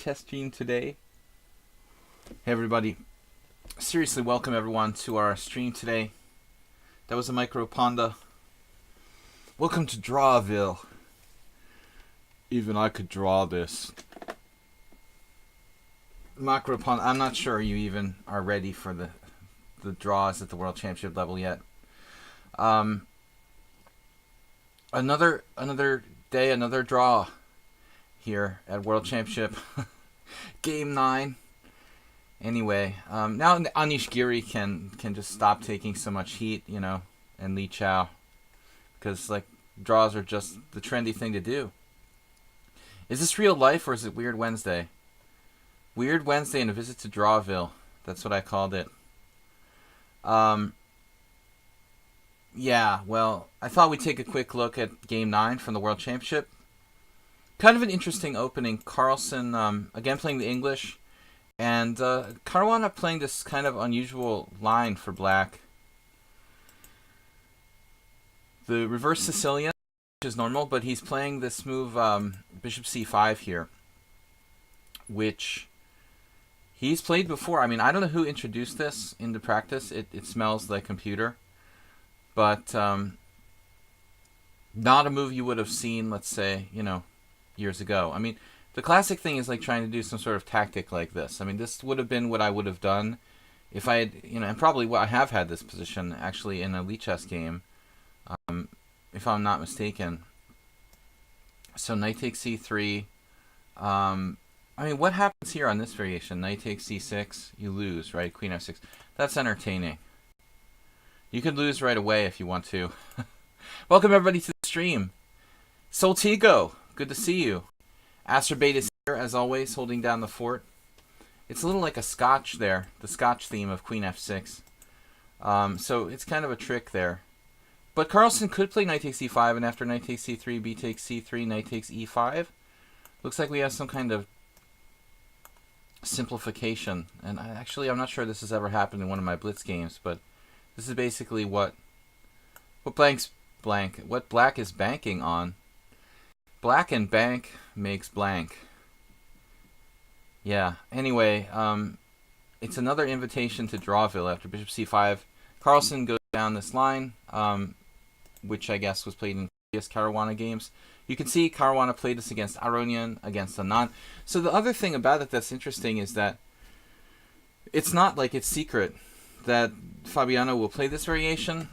lichess stream today. Hey everybody, seriously welcome everyone to our stream today. That was a Micro Panda. Welcome to Drawville. Even I could draw this. Macro Panda, I'm not sure you even are ready for the draws at the World Championship level yet. Another day, another draw here at World Championship. Game 9. Anyway, now Anish Giri can just stop taking so much heat, you know, and Li Chao, because like draws are just the trendy thing to do. Is this real life or is it Weird Wednesday? Weird Wednesday and a visit to Drawville. That's what I called it. Yeah, well, I thought we'd take a quick look at Game 9 from the World Championship. Kind of an interesting opening. Carlsen, again playing the English, and Caruana playing this kind of unusual line for black. The reverse Sicilian, which is normal, but he's playing this move, Bishop c5 here, which he's played before. I mean, I don't know who introduced this into practice. It smells like computer. But not a move you would have seen, let's say, you know, years ago. I mean, the classic thing is like trying to do some sort of tactic like this. I mean, this would have been what I would have done if I had, you know, and probably what I have had this position actually in a lichess game, if I'm not mistaken. So knight takes c3. I mean, what happens here on this variation? Knight takes c6, you lose, right? Queen f6. That's entertaining. You could lose right away if you want to. Welcome everybody to the stream. Soltigo, good to see you. Acerbate is here as always, holding down the fort. It's a little like a Scotch there, the Scotch theme of Queen f6. So it's kind of a trick there. But Carlsen could play knight takes e5, and after knight takes c3, b takes c3, knight takes e5. Looks like we have some kind of simplification. And I'm not sure this has ever happened in one of my blitz games, but this is basically what black is banking on. Black and bank makes blank. Yeah. Anyway, it's another invitation to Drawville after Bishop c5. Carlsen goes down this line, which I guess was played in previous Caruana games. You can see Caruana played this against Aronian, against Anand. So the other thing about it that's interesting is that it's not like it's secret that Fabiano will play this variation.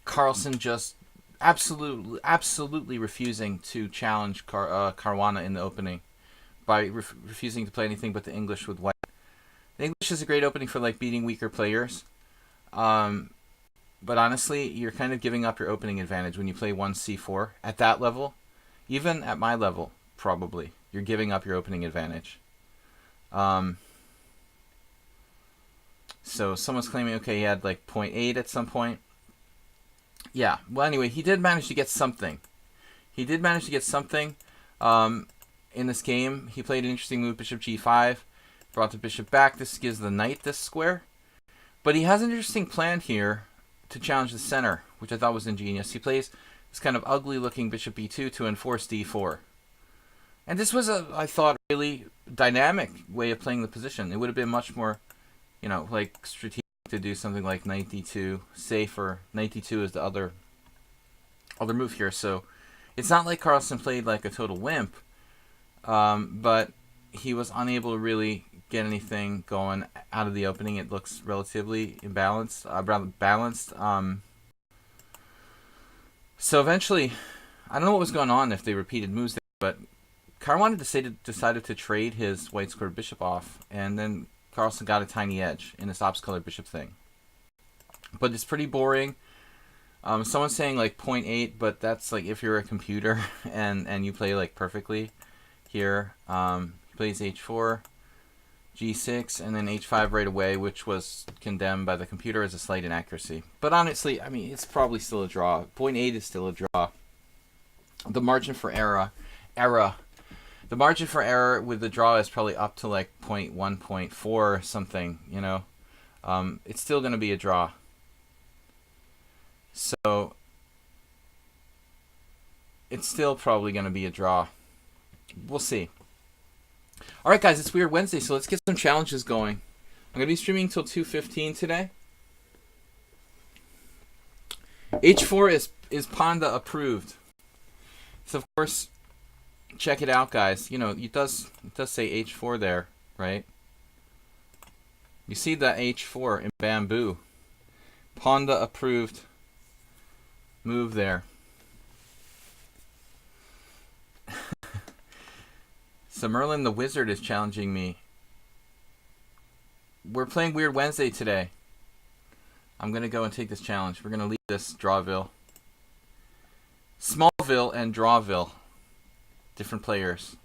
Carlsen just absolutely refusing to challenge Caruana in the opening by refusing to play anything but the English with white. The English is a great opening for like beating weaker players. But honestly, you're kind of giving up your opening advantage when you play 1c4 at that level. Even at my level, probably, you're giving up your opening advantage. So someone's claiming, okay, he had like 0.8 at some point. Yeah, well, anyway, he did manage to get something. He did manage to get something in this game. He played an interesting move, bishop g5, brought the bishop back. This gives the knight this square. But he has an interesting plan here to challenge the center, which I thought was ingenious. He plays this kind of ugly-looking bishop b2 to enforce d4. And this was I thought, really dynamic way of playing the position. It would have been much more, you know, like strategic to do something like knight d2, safer. Knight d2 is the other move here. So it's not like Carlsen played like a total wimp, but he was unable to really get anything going out of the opening. It looks relatively imbalanced, rather balanced. So eventually, I don't know what was going on if they repeated moves there, but Caruana decided to trade his white squared bishop off, and then Carlsen got a tiny edge in this ops-colored bishop thing. But it's pretty boring. Someone's saying like 0.8, but that's like if you're a computer and you play like perfectly. Here, he plays h4, g6, and then h5 right away, which was condemned by the computer as a slight inaccuracy. But honestly, I mean, it's probably still a draw. 0.8 is still a draw. The margin for error. The margin for error with the draw is probably up to like 0.1, 0.4 or something, you know. It's still going to be a draw. So it's still probably going to be a draw. We'll see. All right, guys, it's Weird Wednesday, so let's get some challenges going. I'm going to be streaming until 2:15 today. H4 is Panda approved. So, of course, check it out, guys. You know, it does say H4 there, right? You see the H4 in bamboo. Panda approved move there. So Merlin the Wizard is challenging me. We're playing Weird Wednesday today. I'm going to go and take this challenge. We're going to leave this Drawville. Smallville and Drawville. Different players.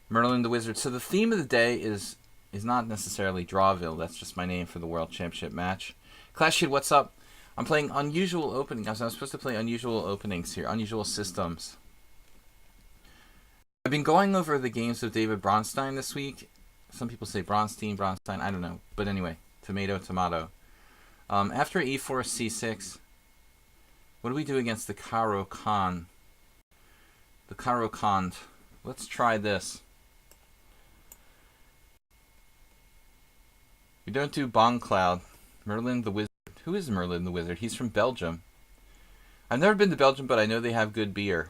Merlin the Wizard. So the theme of the day is not necessarily Drawville. That's just my name for the World Championship match. Clash Kid, what's up? I'm playing Unusual Openings. I'm supposed to play Unusual Openings here. Unusual Systems. I've been going over the games of David Bronstein this week. Some people say Bronstein, I don't know. But anyway, tomato, tomato. After e4, c6, what do we do against the Caro Con? The Caro Con. Let's try this. We don't do Bong Cloud. Merlin the Wizard. Who is Merlin the Wizard? He's from Belgium. I've never been to Belgium, but I know they have good beer.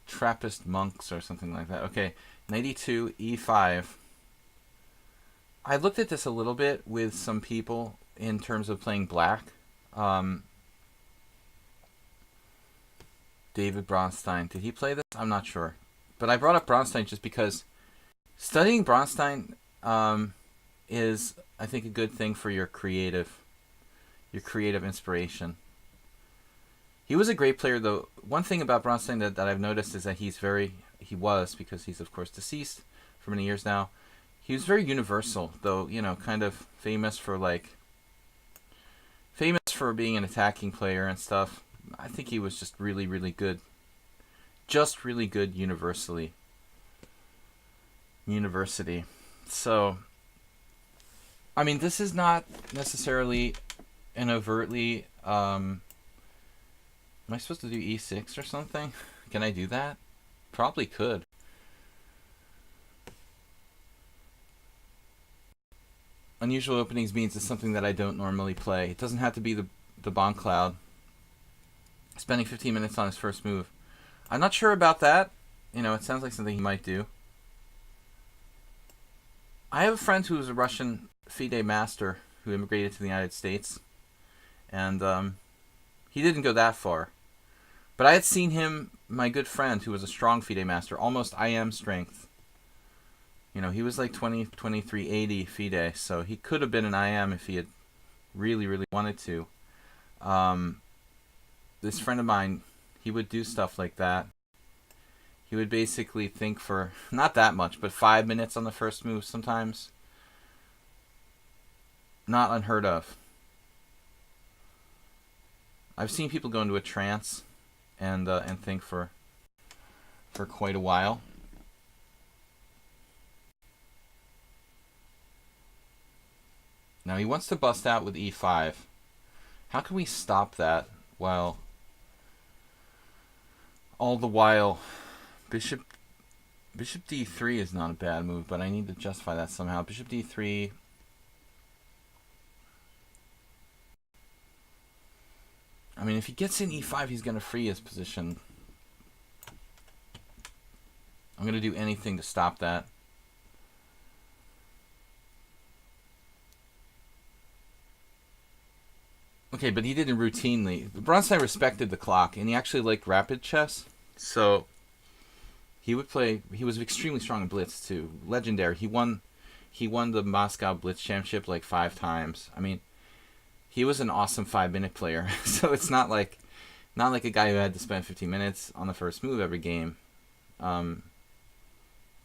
Trappist monks or something like that. Okay, 92, e5. I looked at this a little bit with some people in terms of playing black. David Bronstein. Did he play this? I'm not sure. But I brought up Bronstein just because studying Bronstein is, I think, a good thing for your creative inspiration. He was a great player, though. One thing about Bronstein that I've noticed is that he was, because he's, of course, deceased for many years now, he was very universal, though, you know, kind of famous for being an attacking player and stuff. I think he was just really, really good. Just really good universally. So, I mean, this is not necessarily an overtly... Am I supposed to do e6 or something? Can I do that? Probably could. Unusual Openings means it's something that I don't normally play. It doesn't have to be the Bong Cloud. Spending 15 minutes on his first move. I'm not sure about that. You know, it sounds like something he might do. I have a friend who was a Russian FIDE master who immigrated to the United States. And he didn't go that far. But I had seen him, my good friend, who was a strong FIDE master, almost IM strength. You know, he was like 2380 FIDE, so he could have been an IM if he had really, really wanted to. This friend of mine, he would do stuff like that. He would basically think for, not that much, but 5 minutes on the first move sometimes. Not unheard of. I've seen people go into a trance and think for quite a while. Now he wants to bust out with e5. How can we stop that while all the while bishop d3 is not a bad move, but I need to justify that somehow. Bishop d3. I mean, if he gets in e5, he's going to free his position. I'm going to do anything to stop that. Okay, but he didn't routinely. Bronstein respected the clock, and he actually liked rapid chess. So he would play. He was extremely strong in blitz too. Legendary. He won the Moscow Blitz Championship like 5 times. I mean, he was an awesome 5-minute player. So it's not like a guy who had to spend 15 minutes on the first move every game. But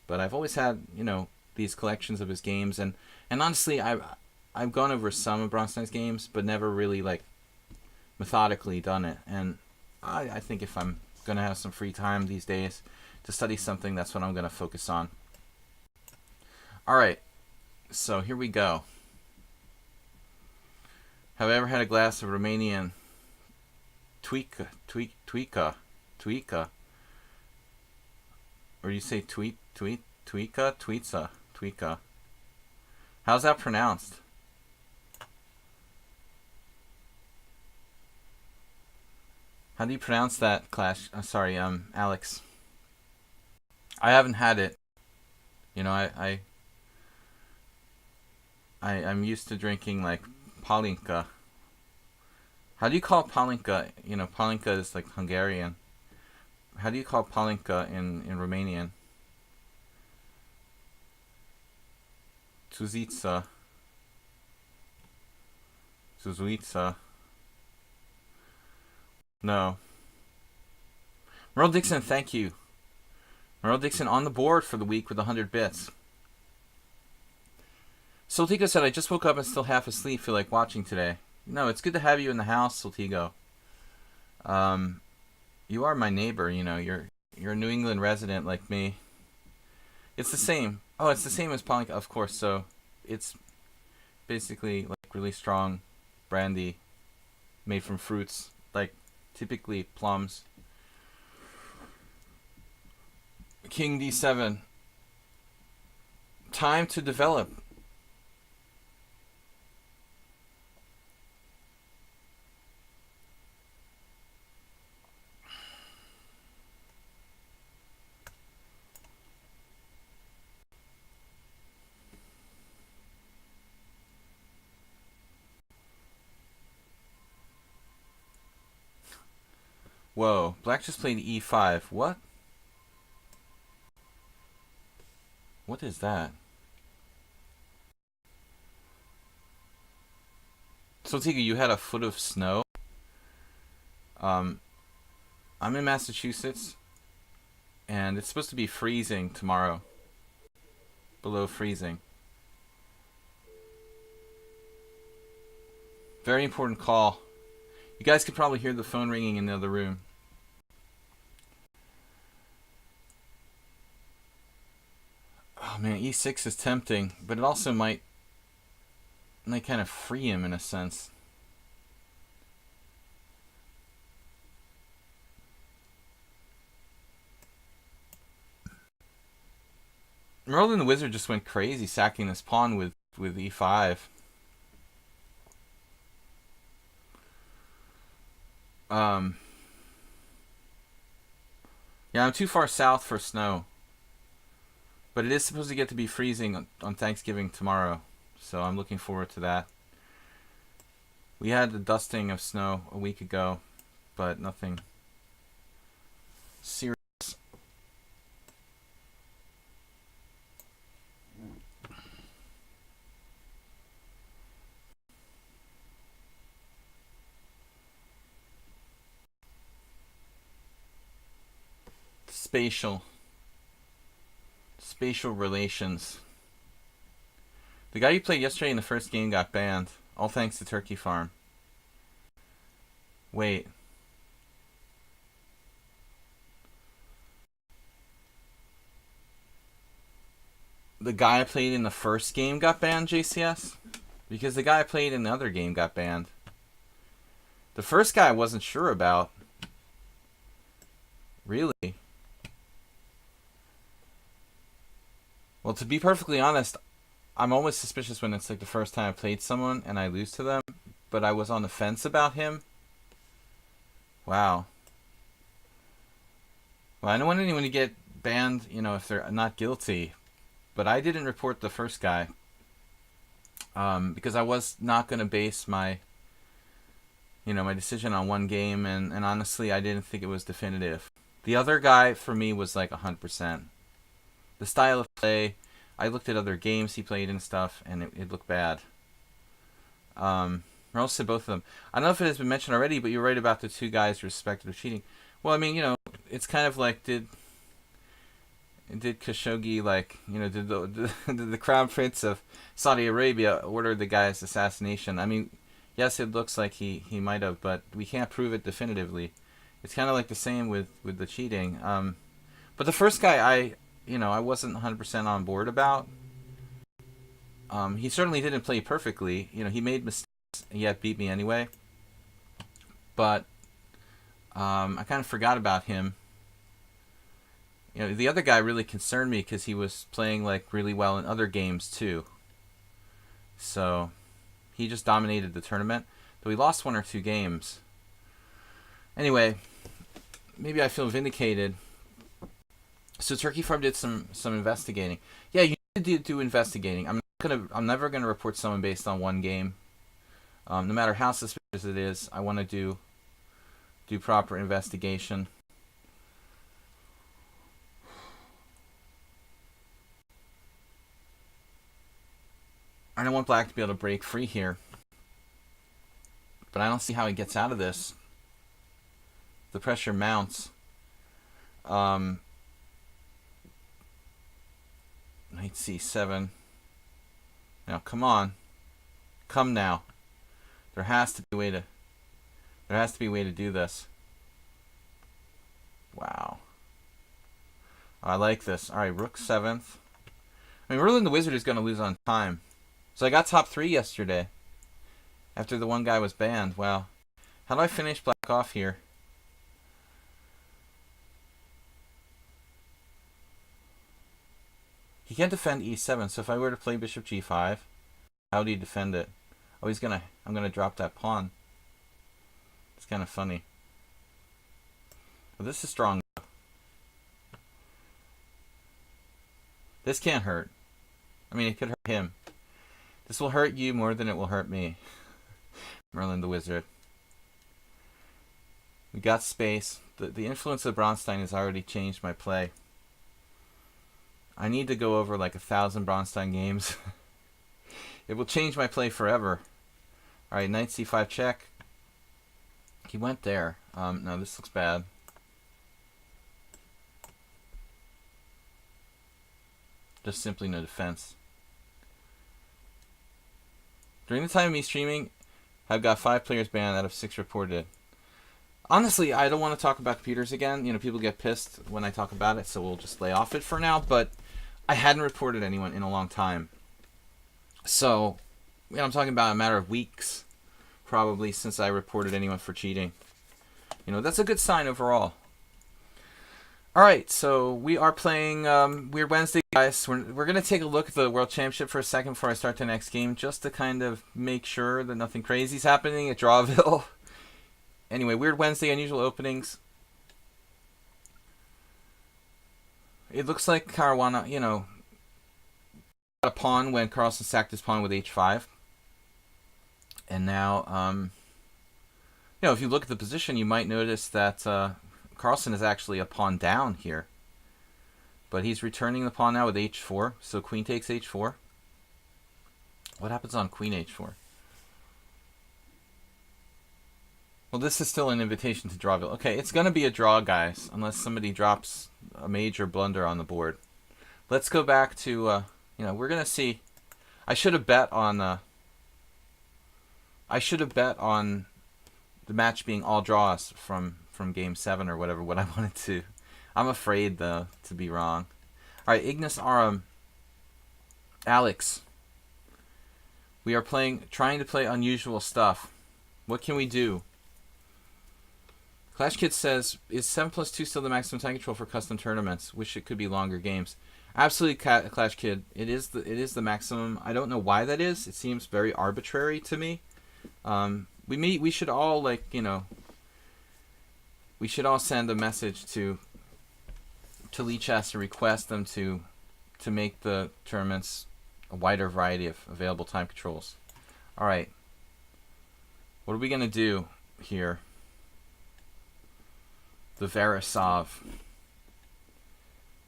I've always had, you know, these collections of his games, and honestly, I've gone over some of Bronstein's games, but never really like methodically done it. And I think if I'm gonna have some free time these days to study something, that's what I'm gonna focus on. All right, so here we go. Have I ever had a glass of Romanian Tweeka? Or you say Tweeka? How's that pronounced? How do you pronounce that, Clash? Sorry, Alex. I haven't had it. You know, I'm used to drinking like Palinka. How do you call Palinka? You know, Palinka is like Hungarian. How do you call Palinka in Romanian? Tuzica. Zuzuica. No. Merle Dixon, thank you. Merle Dixon on the board for the week with 100 bits. Soltigo said, I just woke up and still half asleep. Feel like watching today. No, it's good to have you in the house, Soltigo. You are my neighbor, you know. You're a New England resident like me. It's the same. Oh, it's the same as Palinka, of course. So it's basically like really strong brandy made from fruits, like typically plums. King D7. Time to develop. Whoa, black just played E5. What? What is that? So Tiga, you had a foot of snow. I'm in Massachusetts, and it's supposed to be freezing tomorrow. Below freezing. Very important call. You guys could probably hear the phone ringing in the other room. Oh man, E6 is tempting, but it also might kind of free him in a sense. Merlin the Wizard just went crazy sacking this pawn with E5. Yeah, I'm too far south for snow. But it is supposed to get to be freezing on Thanksgiving tomorrow. So I'm looking forward to that. We had the dusting of snow a week ago, but nothing serious. Spatial relations. The guy you played yesterday in the first game got banned. All thanks to Turkey Farm. Wait. The guy I played in the first game got banned, JCS? Because the guy I played in the other game got banned. The first guy I wasn't sure about. Really? Well, to be perfectly honest, I'm always suspicious when it's like the first time I played someone and I lose to them, but I was on the fence about him. Wow. Well, I don't want anyone to get banned, you know, if they're not guilty, but I didn't report the first guy because I was not going to base my, you know, my decision on one game, and honestly, I didn't think it was definitive. The other guy, for me, was like 100%. The style of play, I looked at other games he played and stuff, and it looked bad. Merle said both of them. I don't know if it has been mentioned already, but you're right about the two guys respected of cheating. Well, I mean, you know, it's kind of like, did Khashoggi, like, you know, did the Crown Prince of Saudi Arabia order the guy's assassination? I mean, yes, it looks like he might have, but we can't prove it definitively. It's kind of like the same with the cheating. But the first guy, I wasn't 100% on board about. He certainly didn't play perfectly. You know, he made mistakes, yet beat me anyway. But I kind of forgot about him. You know, the other guy really concerned me because he was playing like really well in other games too. So he just dominated the tournament, though he lost 1 or 2 games. Anyway, maybe I feel vindicated. So Turkey Farm did some investigating. Yeah, you need to do investigating. I'm never gonna report someone based on one game. No matter how suspicious it is, I want to do proper investigation. I don't want Black to be able to break free here, but I don't see how he gets out of this. The pressure mounts. Knight c7. Now, come on. Come now. There has to be a way to do this. Wow. I like this. All right, rook 7th. I mean, Merlin the Wizard is going to lose on time. So I got top 3 yesterday. After the one guy was banned. Wow. How do I finish Black off here? He can't defend e7, so if I were to play bishop g5, how do you defend it? Oh, I'm gonna drop that pawn. It's kind of funny. Well, this is strong. This can't hurt. I mean, it could hurt him. This will hurt you more than it will hurt me. Merlin the Wizard. We got space. The influence of Bronstein has already changed my play. I need to go over like 1,000 Bronstein games. It will change my play forever. Alright, knight c5 check. He went there. No, this looks bad. Just simply no defense. During the time of me streaming, I've got 5 players banned out of 6 reported. Honestly, I don't want to talk about computers again. You know, people get pissed when I talk about it, so we'll just lay off it for now. But I hadn't reported anyone in a long time. So, you know, I'm talking about a matter of weeks, probably, since I reported anyone for cheating. You know, that's a good sign overall. Alright, so we are playing Weird Wednesday, guys. We're going to take a look at the World Championship for a second before I start the next game, just to kind of make sure that nothing crazy is happening at Drawville. Anyway, Weird Wednesday Unusual openings. It looks like Caruana, you know, got a pawn when Carlsen sacked his pawn with h5. And now, you know, if you look at the position, you might notice that Carlsen is actually a pawn down here. But he's returning the pawn now with h4. So queen takes h4. What happens on queen h4? Well, this is still an invitation to Drawville. Okay, it's going to be a draw, guys, unless somebody drops a major blunder on the board. Let's go back to, you know, we're going to see. I should have bet on the match being all draws from game 7 or whatever, what I wanted to. I'm afraid, though, to be wrong. All right, Ignis Aram. Alex. We are trying to play unusual stuff. What can we do? Clash Kid says, is 7+2 still the maximum time control for custom tournaments? Wish it could be longer games. Absolutely, Clash Kid. It is the maximum. I don't know why that is. It seems very arbitrary to me. We should all, like, you know, we should all send a message to lichess and request them to make the tournaments a wider variety of available time controls. All right. What are we gonna do here? The Verisov.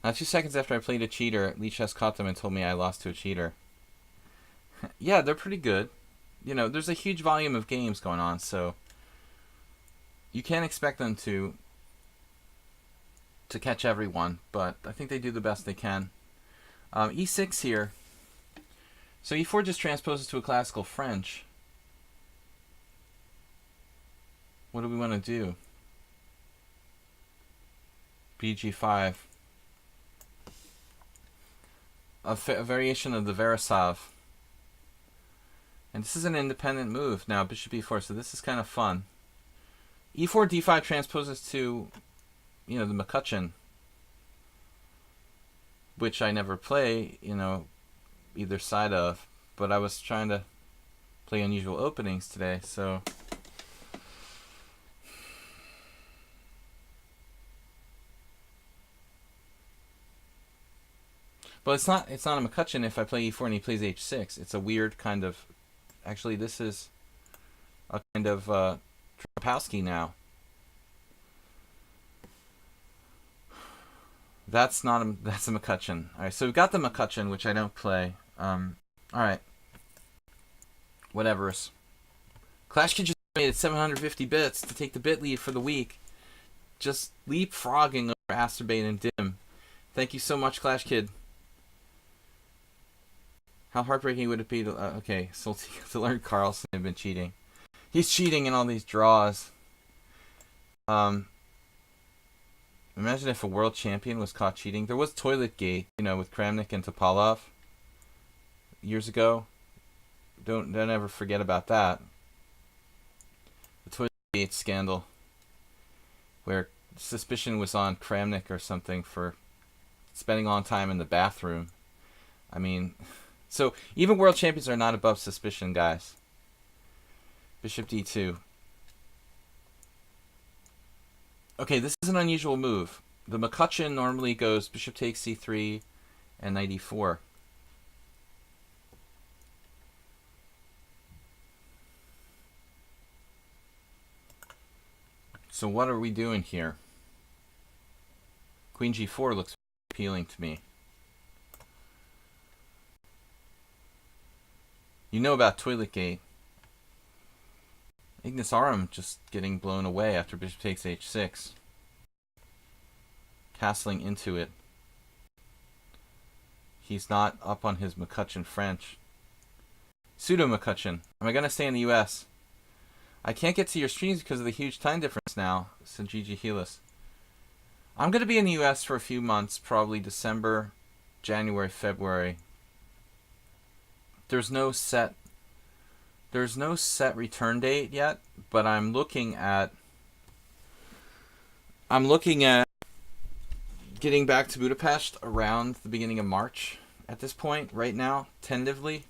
Now, 2 seconds after I played a cheater, lichess caught them and told me I lost to a cheater. Yeah, they're pretty good. You know, there's a huge volume of games going on, so you can't expect them to catch everyone, but I think they do the best they can. E6 here. So E4 just transposes to a classical French. What do we want to do? BG5. A variation of the Verisov. And this is an independent move. Now, bishop e4, so this is kind of fun. E4, d5 transposes to, you know, the McCutcheon. which I never play, either side of. But I was trying to play unusual openings today, so. But it's not a McCutcheon if I play e4 and he plays h6. It's a weird kind of. Actually, this is a kind of Trapowski now. That's a McCutcheon. All right, so we've got the McCutcheon, which I don't play. All right. Whatever's. Clash Kid just made it 750 bits to take the bit lead for the week. Just leapfrogging over Asterbate and Dim. Thank you so much, Clash Kid. How heartbreaking would it be to to learn Carlson had been cheating? He's cheating in all these draws. Imagine if a world champion was caught cheating. There was Toilet Gate, with Kramnik and Topalov years ago. Don't ever forget about that. The Toilet Gate scandal, where suspicion was on Kramnik or something for spending a long time in the bathroom. I mean, so even world champions are not above suspicion, guys. Bishop d2. Okay, this is an unusual move. The McCutcheon normally goes bishop takes c3 and knight e4. So what are we doing here? Queen g4 looks appealing to me. You know about Toilet Gate. Ignis Aurum just getting blown away after bishop takes h6. Castling into it. He's not up on his McCutcheon French. Pseudo McCutcheon. Am I going to stay in the US? I can't get to your streams because of the huge time difference now, said Gigi Helis. I'm going to be in the US for a few months, probably December, January, February. There's no set return date yet, but I'm looking at getting back to Budapest around the beginning of March at this point right now, tentatively.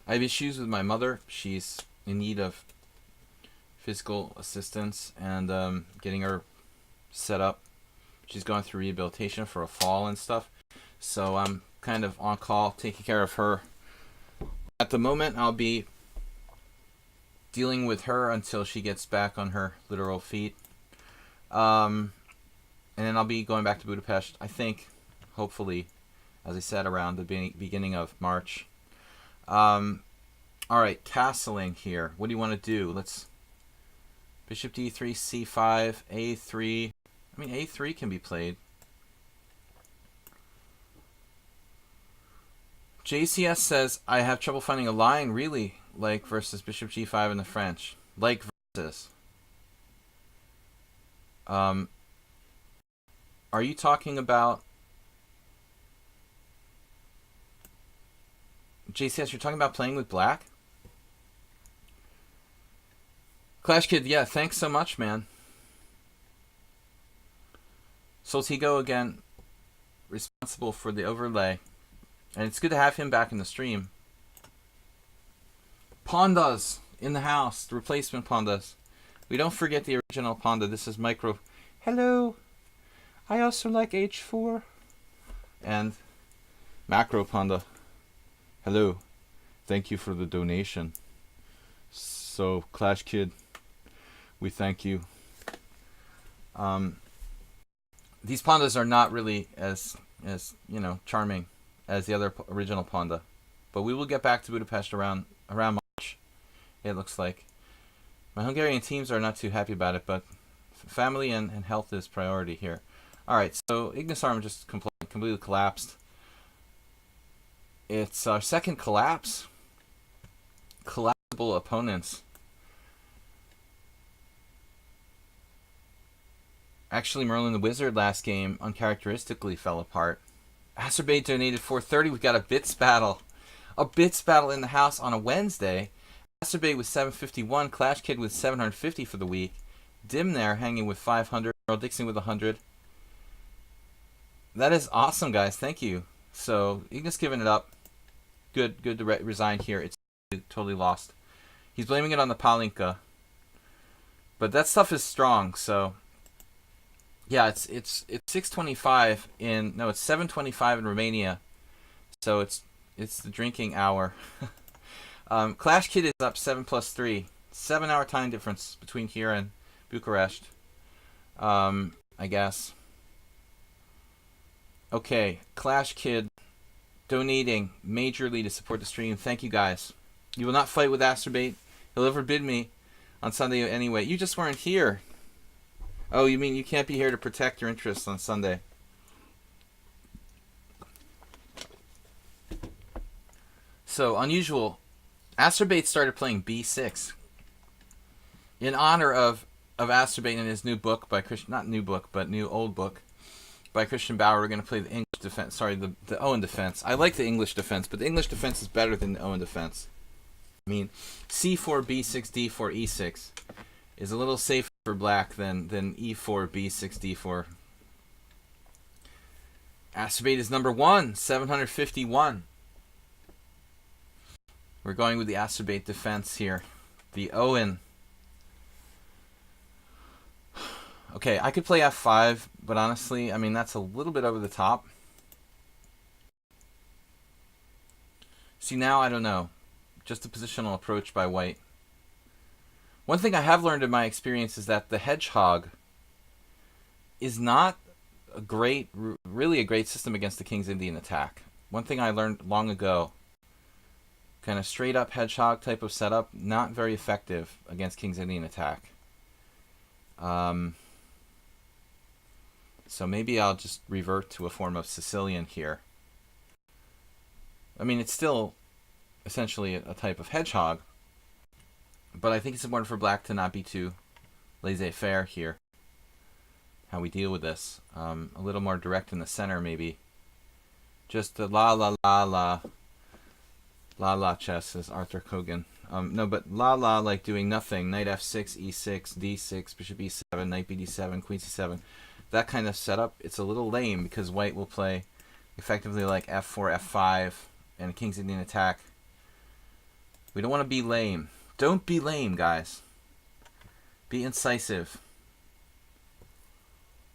I have issues with my mother. She's in need of physical assistance and getting her set up. She's going through rehabilitation for a fall and stuff. So I'm kind of on call taking care of her. At the moment, I'll be dealing with her until she gets back on her literal feet. And then I'll be going back to Budapest, I think, hopefully, as I said, around the beginning of March. Alright, castling here. What do you want to do? Let's... Bishop d3, c5, a3... I mean, a3 can be played. JCS says, I have trouble finding a line, really, like versus bishop g5 in the French. Like versus. Are you talking about... JCS, you're talking about playing with black? Clash Kid, yeah, thanks so much, man. Soltigo again, responsible for the overlay. And it's good to have him back in the stream. Pandas in the house, the replacement pandas. We don't forget the original panda. This is Micro. Hello, I also like h4. And Macro Panda. Hello, thank you for the donation. So, Clash Kid, we thank you. These pandas are not really as charming as the other original panda, but we will get back to Budapest around March. It looks like my Hungarian teams are not too happy about it, but family and health is priority here. All right, so Ignis Aurum just completely collapsed. It's our second collapse. Collapsible opponents. Actually, Merlin the Wizard last game uncharacteristically fell apart. Azerbaijan donated $4.30. We've got a bits battle. A bits battle in the house on a Wednesday. Masturbate with 751, Clash Kid with 750 for the week, Dim there hanging with 500, Earl Dixon with 100. That is awesome, guys. Thank you. So Ignis giving it up. Good to resign here. It's totally lost. He's blaming it on the Palinka, but that stuff is strong. So yeah, it's 6:25 in it's 7:25 in Romania. So it's the drinking hour. Clash Kid is up 7+3. 7-hour time difference between here and Bucharest. I guess. Okay, Clash Kid donating majorly to support the stream. Thank you guys. You will not fight with Astrobate. He'll overbid me on Sunday anyway. You just weren't here. Oh, you mean you can't be here to protect your interests on Sunday? So, Unusual. Astrobate started playing B6 in honor of Astrobate and his new book by Christian, not new book, but new old book by Christian Bauer. We're going to play the English defense. Sorry, the Owen defense. I like the English defense, but the English defense is better than the Owen defense. I mean, C4, B6, D4, E6 is a little safer for black than E4, B6, D4. Astrobate is number 1, 751. We're going with the Astrobate defense here. The Owen. Okay, I could play F5, but honestly, I mean, that's a little bit over the top. See, now I don't know. Just a positional approach by white. One thing I have learned in my experience is that the hedgehog is not really a great system against the King's Indian attack. One thing I learned long ago, kind of straight up hedgehog type of setup, not very effective against King's Indian attack. So maybe I'll just revert to a form of Sicilian here. I mean, it's still essentially a type of hedgehog, but I think it's important for black to not be too laissez-faire here. How we deal with this. A little more direct in the center, maybe. Just the la chess, as Arthur Kogan. No, but la like doing nothing. Knight f6, e6, d6, bishop e7, knight bd7, queen c7. That kind of setup, it's a little lame because white will play effectively like f4, f5, and a King's Indian attack. We don't want to be lame. Don't be lame, guys. Be incisive.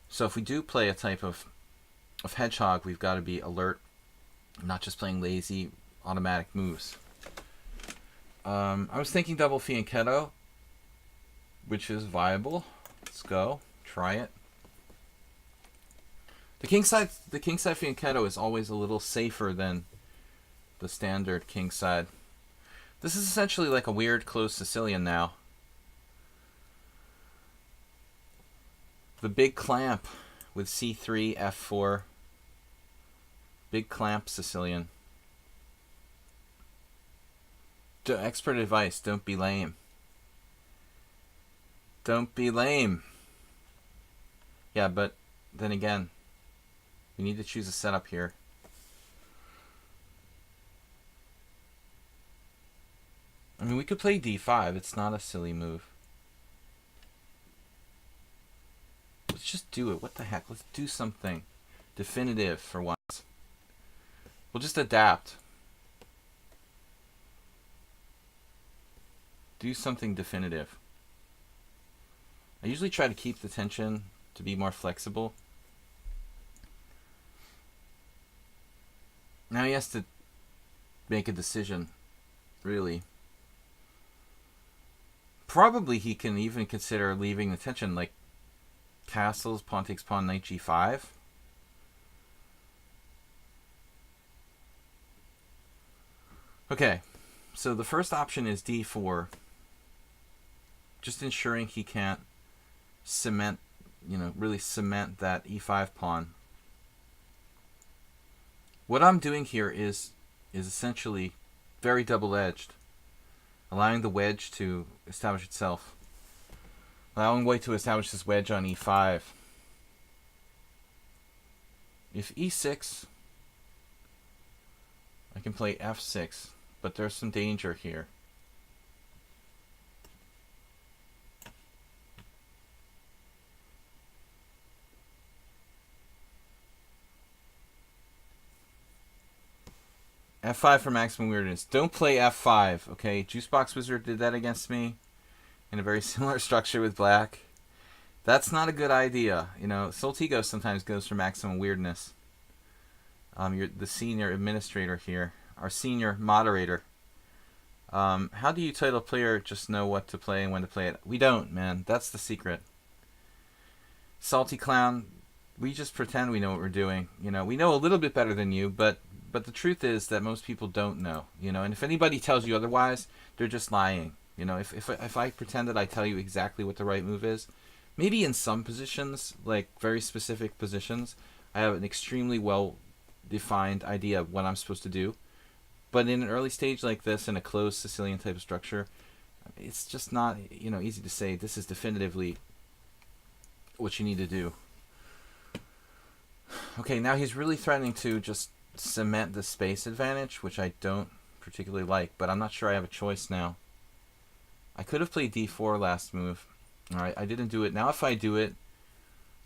So if we do play a type of hedgehog, we've got to be alert, not just playing lazy automatic moves. I was thinking double fianchetto, which is viable. Let's go. Try it. The kingside fianchetto is always a little safer than the standard kingside. This is essentially like a weird closed Sicilian now. The big clamp with c3, f4. Big clamp Sicilian. Expert advice, don't be lame. Don't be lame. Yeah, but then again, we need to choose a setup here. I mean, we could play d5. It's not a silly move. Let's just do it. What the heck? Let's do something definitive for once. We'll just adapt. Do something definitive. I usually try to keep the tension to be more flexible. Now he has to make a decision, really. Probably he can even consider leaving the tension, like castles, pawn takes pawn, knight g5. Okay, so the first option is d4. Just ensuring he can't cement, really cement that e5 pawn. What I'm doing here is essentially very double-edged, allowing the wedge to establish itself, allowing white to establish this wedge on e5. If e6, I can play f6, but there's some danger here. F5 for maximum weirdness. Don't play F5, okay? Juicebox Wizard did that against me in a very similar structure with black. That's not a good idea. You know, Soltigo sometimes goes for maximum weirdness. You're the senior administrator here, our senior moderator. How do you title player just know what to play and when to play it? We don't, man. That's the secret. Salty Clown, we just pretend we know what we're doing. You know, we know a little bit better than you, but the truth is that most people don't know. You know, and if anybody tells you otherwise, they're just lying. You know, if I pretend that I tell you exactly what the right move is, maybe in some positions, like very specific positions, I have an extremely well-defined idea of what I'm supposed to do. But in an early stage like this, in a closed Sicilian type of structure, it's just not, you know, easy to say this is definitively what you need to do. Okay, now he's really threatening to just cement the space advantage, which I don't particularly like, but I'm not sure I have a choice now. I could have played d4 last move. All right, I didn't do it. Now if I do it,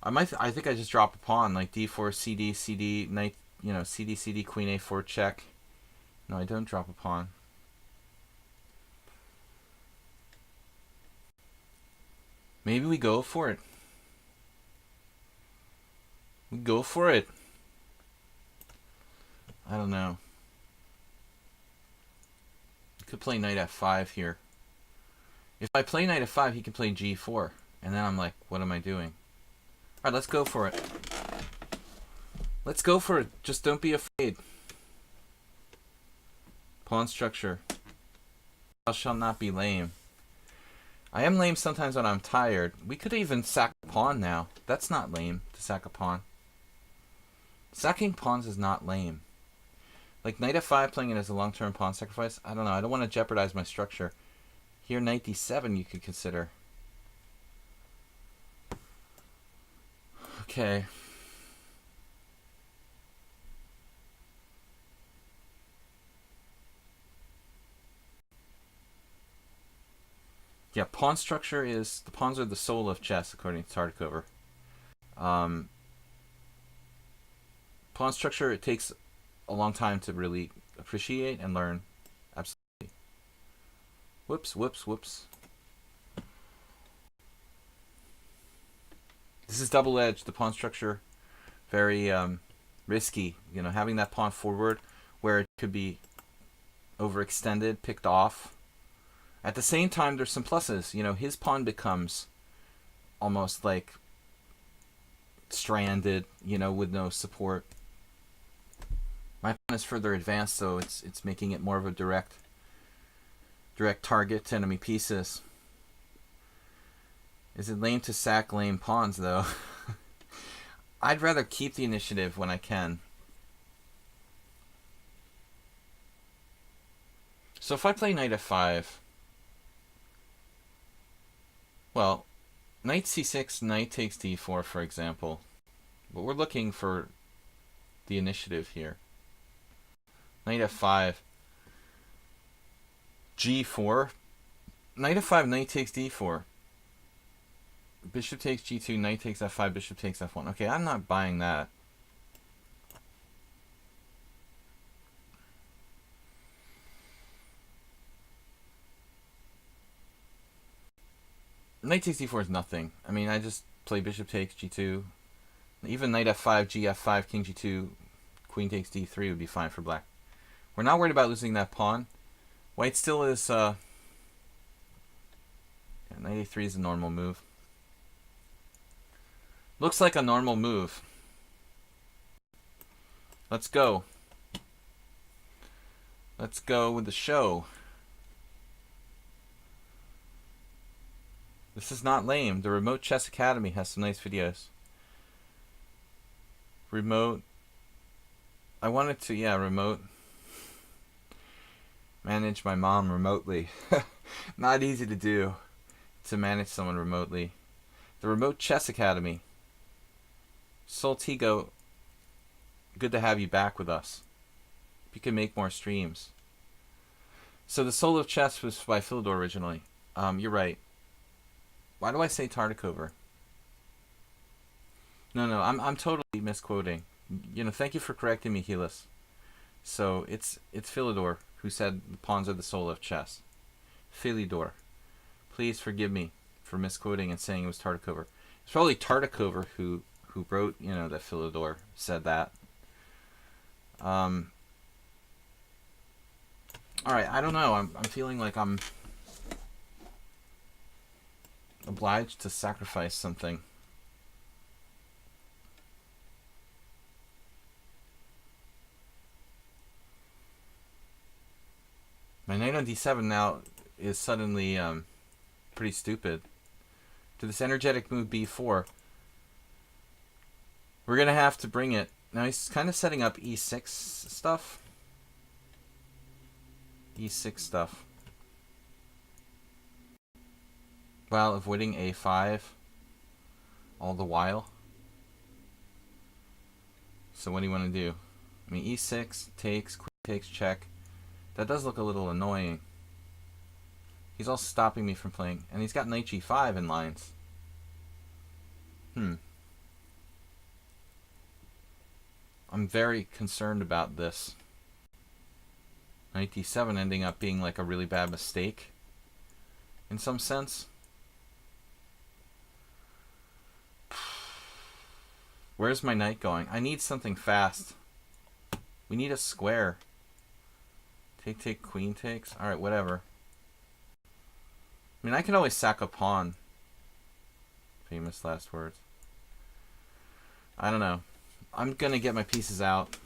I think I just drop a pawn, like d4, cd, cd, knight, you know, cd, cd, queen a4, check. No, I don't drop a pawn. Maybe we go for it. We go for it. I don't know. I could play knight f5 here. If I play knight f5, he can play g4. And then I'm like, what am I doing? Alright, let's go for it. Let's go for it. Just don't be afraid. Pawn structure. Thou shalt not be lame. I am lame sometimes when I'm tired. We could even sack a pawn now. That's not lame, to sack a pawn. Sacking pawns is not lame. Like knight f5 playing it as a long-term pawn sacrifice, I don't know. I don't want to jeopardize my structure. Here, knight d7 you could consider. Okay. Yeah, pawn structure is... The pawns are the soul of chess, according to Tartakover. Pawn structure, it takes a long time to really appreciate and learn. Absolutely. Whoops, whoops, whoops. This is double-edged. The pawn structure, very risky. You know, having that pawn forward where it could be overextended, picked off. At the same time, there's some pluses. You know, his pawn becomes almost like stranded, you know, with no support. My pawn is further advanced, so it's making it more of a direct target to enemy pieces. Is it lame to sack lame pawns, though? I'd rather keep the initiative when I can. So if I play knight f5, well, knight c6, knight takes d4, for example. But we're looking for the initiative here. Knight f5, g4. Knight f5, knight takes d4. Bishop takes g2, knight takes f5, bishop takes f1. Okay, I'm not buying that. Knight takes d4 is nothing. I mean, I just play bishop takes g2. Even knight f5, g f5, king g2, queen takes d3 would be fine for black. We're not worried about losing that pawn. White still is... yeah, knight a3 is a normal move. Looks like a normal move. Let's go. Let's go with the show. This is not lame. The Remote Chess Academy has some nice videos. Remote. I wanted to, yeah, remote. Manage my mom remotely. Not easy to do, to manage someone remotely. The Remote Chess Academy. Soltigo, good to have you back with us. You can make more streams. So the Soul of Chess was by Philidor originally. You're right. Why do I say Tartakover? No, I'm totally misquoting. You know, thank you for correcting me, Helis. So it's Philidor who said the pawns are the soul of chess. Philidor, please forgive me for misquoting and saying it was Tartakover. It's probably Tartakover who wrote, you know, that Philidor said that. All right, I don't know. I'm feeling like I'm obliged to sacrifice something. My knight on d7 now is suddenly pretty stupid. To this energetic move b4, we're going to have to bring it. Now he's kind of setting up e6 stuff. E6 stuff. While avoiding a5 all the while. So what do you want to do? I mean, e6 takes, queen takes, check. That does look a little annoying. He's also stopping me from playing. And he's got knight g5 in lines. I'm very concerned about this. Knight d7 ending up being like a really bad mistake. In some sense. Where's my knight going? I need something fast. We need a square. Take, queen takes. Alright, whatever. I mean, I can always sack a pawn. Famous last words. I don't know. I'm going to get my pieces out.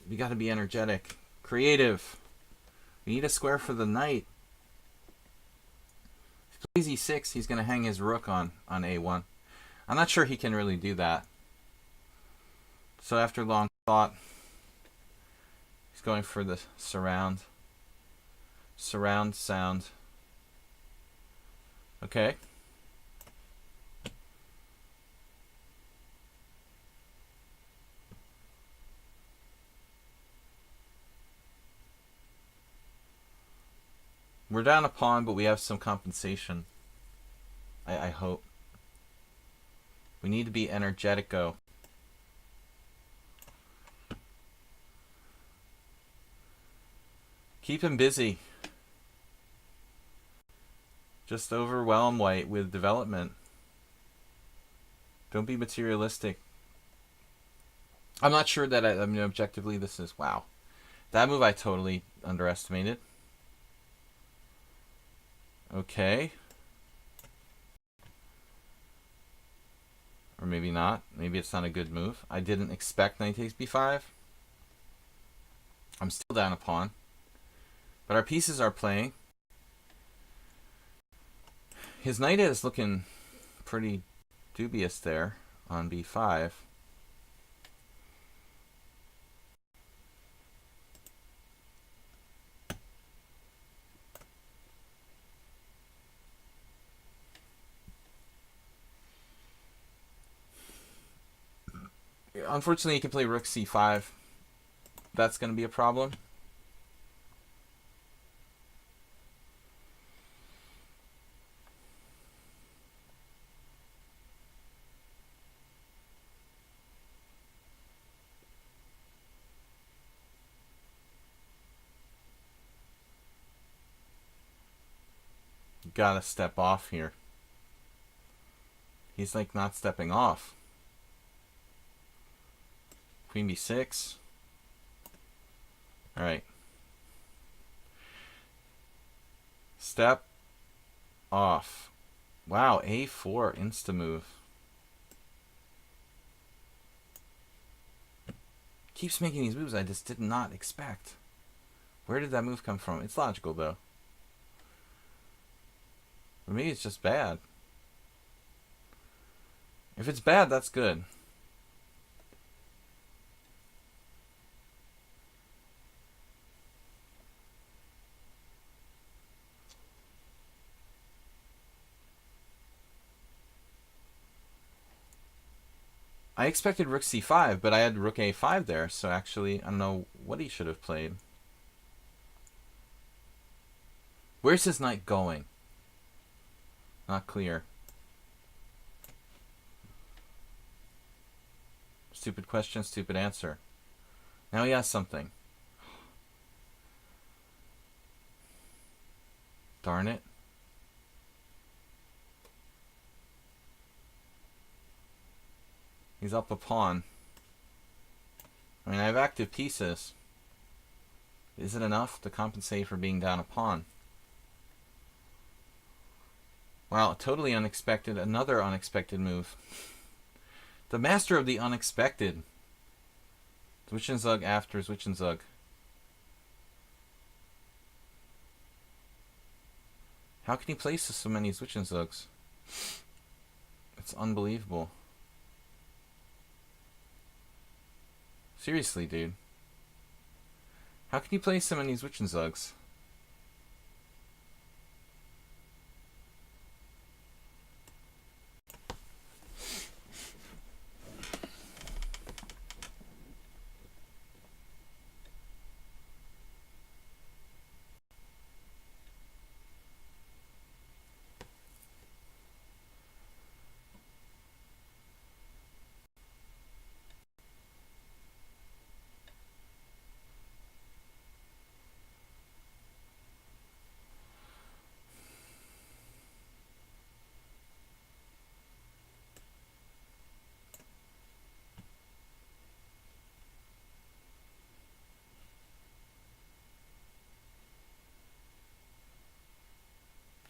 We got to be energetic. Creative. We need a square for the knight. If he plays e6, he's going to hang his rook on a1. I'm not sure he can really do that. So after long thought, he's going for the surround. Surround sound. Okay. We're down a pawn, but we have some compensation. I hope. We need to be energetico. Keep him busy. Just overwhelm white with development. Don't be materialistic. I'm not sure that I mean, objectively this is... Wow. That move I totally underestimated. Okay. Or maybe not. Maybe it's not a good move. I didn't expect knight takes b5. I'm still down a pawn. But our pieces are playing. His knight is looking pretty dubious there on b5. Unfortunately, he can play rook c5. That's going to be a problem. Gotta step off here. He's like not stepping off. Queen b6. Alright. Step off. Wow, a4 insta move. Keeps making these moves I just did not expect. Where did that move come from? It's logical though. For me, it's just bad. If it's bad, that's good. I expected rook c5, but I had rook a5 there, so actually, I don't know what he should have played. Where's his knight going? Not clear. Stupid question, stupid answer. Now he has something. Darn it. He's up a pawn. I mean, I have active pieces. Is it enough to compensate for being down a pawn? Wow, totally unexpected. Another unexpected move. The master of the unexpected. Zwischenzug after Zwischenzug. How can he place so many Zwischenzugs? It's unbelievable. Seriously, dude. How can you play so many Zwischenzugs?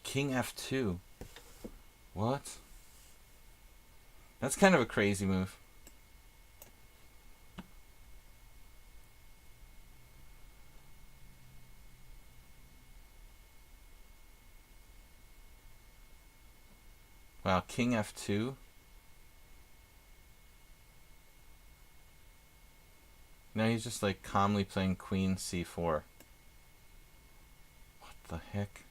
King F2. What? That's kind of a crazy move. Wow, King F2. Now he's just like calmly playing Queen C4. What the heck?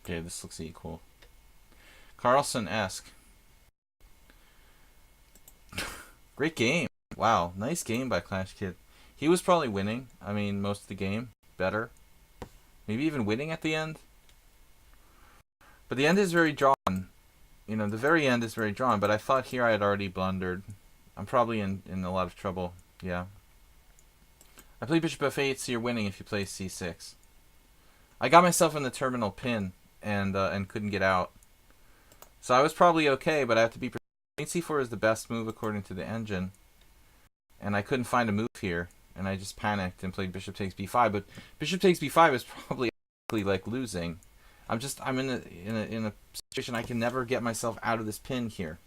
Okay, this looks equal. Carlson-esque. Great game. Wow, nice game by Clash Kid. He was probably winning. I mean, most of the game. Better. Maybe even winning at the end. But the end is very drawn. You know, the very end is very drawn. But I thought here I had already blundered. I'm probably in a lot of trouble. Yeah. I played Bishop F8, so you're winning if you play C6. I got myself in the terminal pin and couldn't get out. So I was probably okay, but I have to be... Queen C4 is the best move according to the engine. And I couldn't find a move here. And I just panicked and played Bishop takes B5. But Bishop takes B5 is probably like losing. I'm in a situation I can never get myself out of this pin here.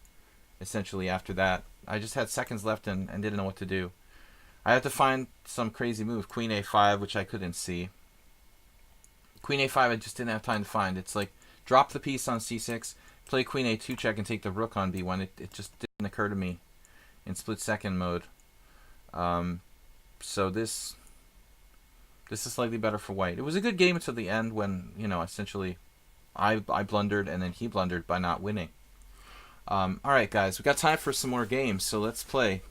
Essentially after that. I just had seconds left and didn't know what to do. I had to find some crazy move. Queen A5, which I couldn't see. Queen A5 I just didn't have time to find. It's like drop the piece on C6, play Queen A2 check and take the rook on B1. It just didn't occur to me in split second mode. So this is slightly better for white. It was a good game until the end when, you know, essentially I blundered and then he blundered by not winning. Alright guys, we got time for some more games, so let's play.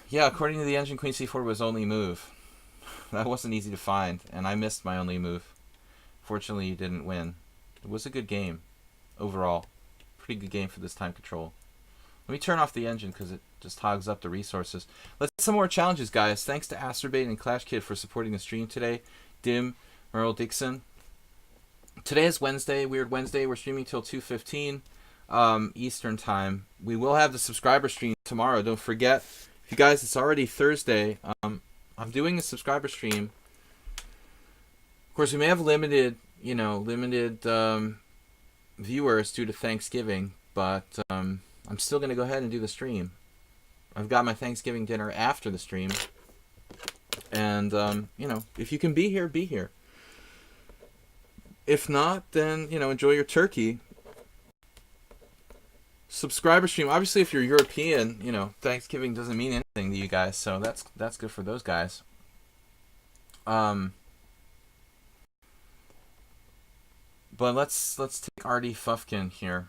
Yeah, according to the engine, Queen C4 was only move. That wasn't easy to find, and I missed my only move. Fortunately, you didn't win. It was a good game, overall. Pretty good game for this time control. Let me turn off the engine because it just hogs up the resources. Let's get some more challenges, guys. Thanks to Asterbait and Clash Kid for supporting the stream today. Dim, Merle Dixon. Today is Wednesday, Weird Wednesday. We're streaming till 2:15 Eastern time. We will have the subscriber stream tomorrow. Don't forget. You guys, it's already Thursday. I'm doing a subscriber stream. Of course, we may have limited viewers due to Thanksgiving, but I'm still going to go ahead and do the stream. I've got my Thanksgiving dinner after the stream. And, you know, if you can be here, be here. If not, then, you know, enjoy your turkey. subscriber stream. Obviously, if you're European, you know, Thanksgiving doesn't mean anything to you guys, so that's good for those guys. But let's take Artie Fufkin here.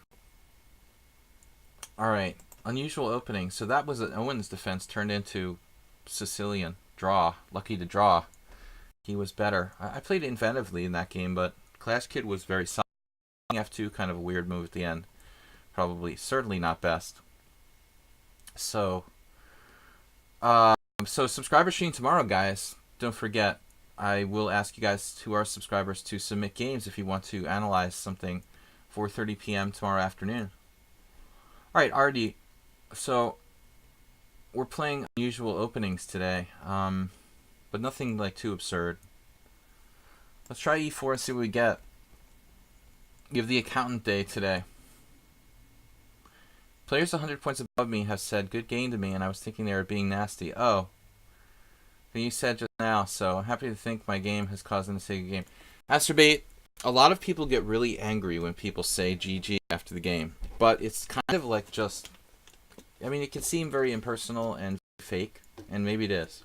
All right, unusual opening. So that was Owen's defense turned into Sicilian draw. Lucky to draw. He was better. I played inventively in that game, but Clash Kid was very solid. F2, kind of a weird move at the end. Probably, certainly not best. So, so subscriber stream tomorrow, guys. Don't forget, I will ask you guys who are subscribers to submit games if you want to analyze something 4:30 p.m. tomorrow afternoon. All right, Artie. So we're playing unusual openings today, but nothing like too absurd. Let's try e4 and see what we get. Give the accountant day today. Players 100 points above me have said good game to me, and I was thinking they were being nasty. Oh. You said just now, so I'm happy to think my game has caused them to say good game. Astrobate, a lot of people get really angry when people say GG after the game, but it's kind of like just, I mean, it can seem very impersonal and fake, and maybe it is.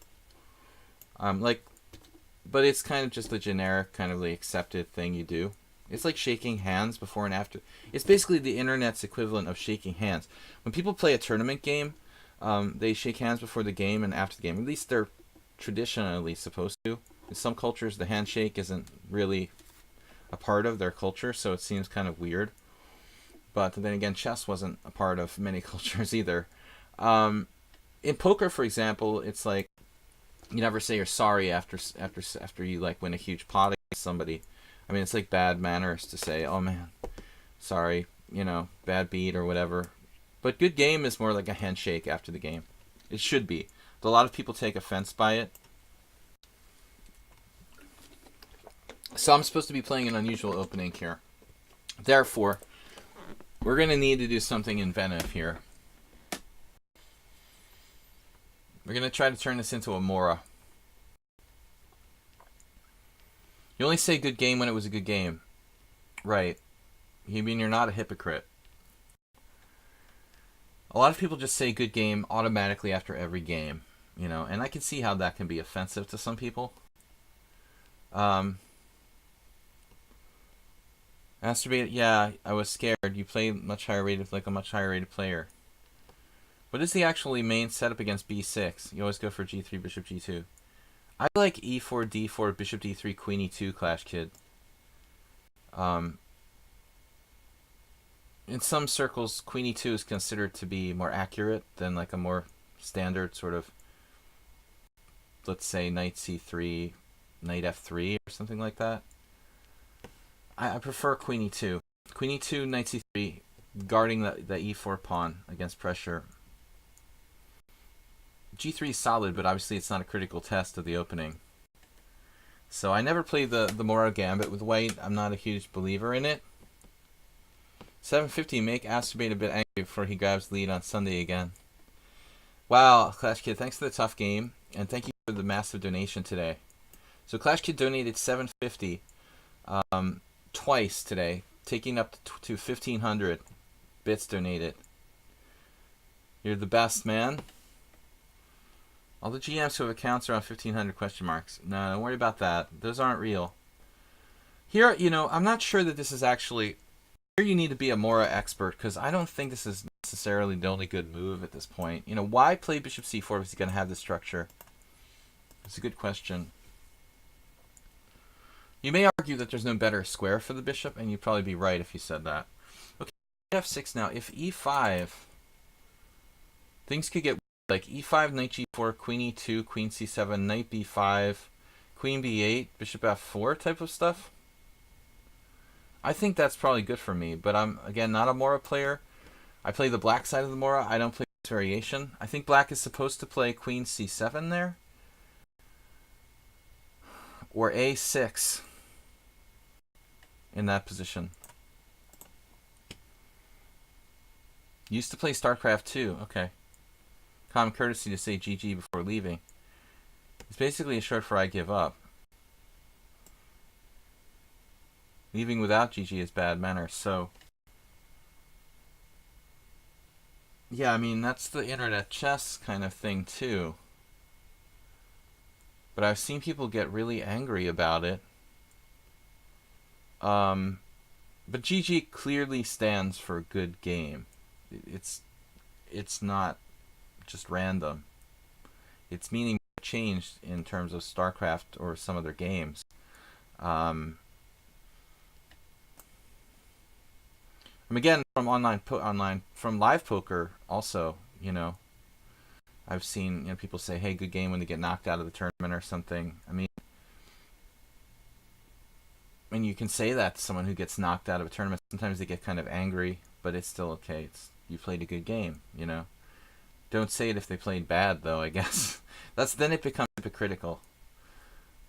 But it's kind of just a generic, kind of like accepted thing you do. It's like shaking hands before and after. It's basically the internet's equivalent of shaking hands. When people play a tournament game, they shake hands before the game and after the game. At least they're traditionally supposed to. In some cultures, the handshake isn't really a part of their culture, so it seems kind of weird. But then again, chess wasn't a part of many cultures either. In poker, for example, it's like you never say you're sorry after you like win a huge pot against somebody. I mean, it's like bad manners to say, "Oh man, sorry," you know, bad beat or whatever. But good game is more like a handshake after the game. It should be. But a lot of people take offense by it. So I'm supposed to be playing an unusual opening here. Therefore, we're going to need to do something inventive here. We're going to try to turn this into a Mora. You only say good game when it was a good game. Right. You mean you're not a hypocrite. A lot of people just say good game automatically after every game. You know, and I can see how that can be offensive to some people. Masturbate, yeah, I was scared. You play much higher rated, like a much higher rated player. What is the actually main setup against b6? You always go for g3, bishop g2. I like e4, d4, bishop d3, queen e2, Clash Kid. In some circles, queen e2 is considered to be more accurate than like a more standard sort of, let's say, knight c3, knight f3, or something like that. I prefer queen e2. Queen e2, knight c3, guarding the e4 pawn against pressure. g3 is solid, but obviously it's not a critical test of the opening. So I never played the Mora Gambit with white. I'm not a huge believer in it. 750, make Astrobate a bit angry before he grabs lead on Sunday again. Wow, Clash Kid, thanks for the tough game, and thank you for the massive donation today. So Clash Kid donated 750 twice today, taking up to 1,500 bits donated. You're the best, man. All the GMs who have accounts around 1,500 question marks. No, don't worry about that. Those aren't real. Here, you know, I'm not sure that this is actually... Here you need to be a Mora expert, because I don't think this is necessarily the only good move at this point. You know, why play bishop c4 if he's going to have this structure? It's a good question. You may argue that there's no better square for the bishop, and you'd probably be right if you said that. Okay, f6 now. If e5, things could get like e5, knight g4, queen e2, queen c7, knight b5, queen b8, bishop f4 type of stuff. I think that's probably good for me, but I'm, again, not a Mora player. I play the black side of the Mora. I don't play this variation. I think black is supposed to play queen c7 there. Or a6 in that position. Used to play StarCraft 2. Okay. Common courtesy to say GG before leaving. It's basically a short for I give up. Leaving without GG is bad manners, so... Yeah, I mean, that's the internet chess kind of thing, too. But I've seen people get really angry about it. Um, but GG clearly stands for a good game. It's it's not just random. Its meaning changed in terms of StarCraft or some other games. Um, again, from online from live poker also, I've seen people say, "Hey, good game," when they get knocked out of the tournament or something. I mean, you can say that to someone who gets knocked out of a tournament. Sometimes they get kind of angry, but it's still okay. It's you played a good game. Don't say it if they played bad, though. I guess then it becomes hypocritical.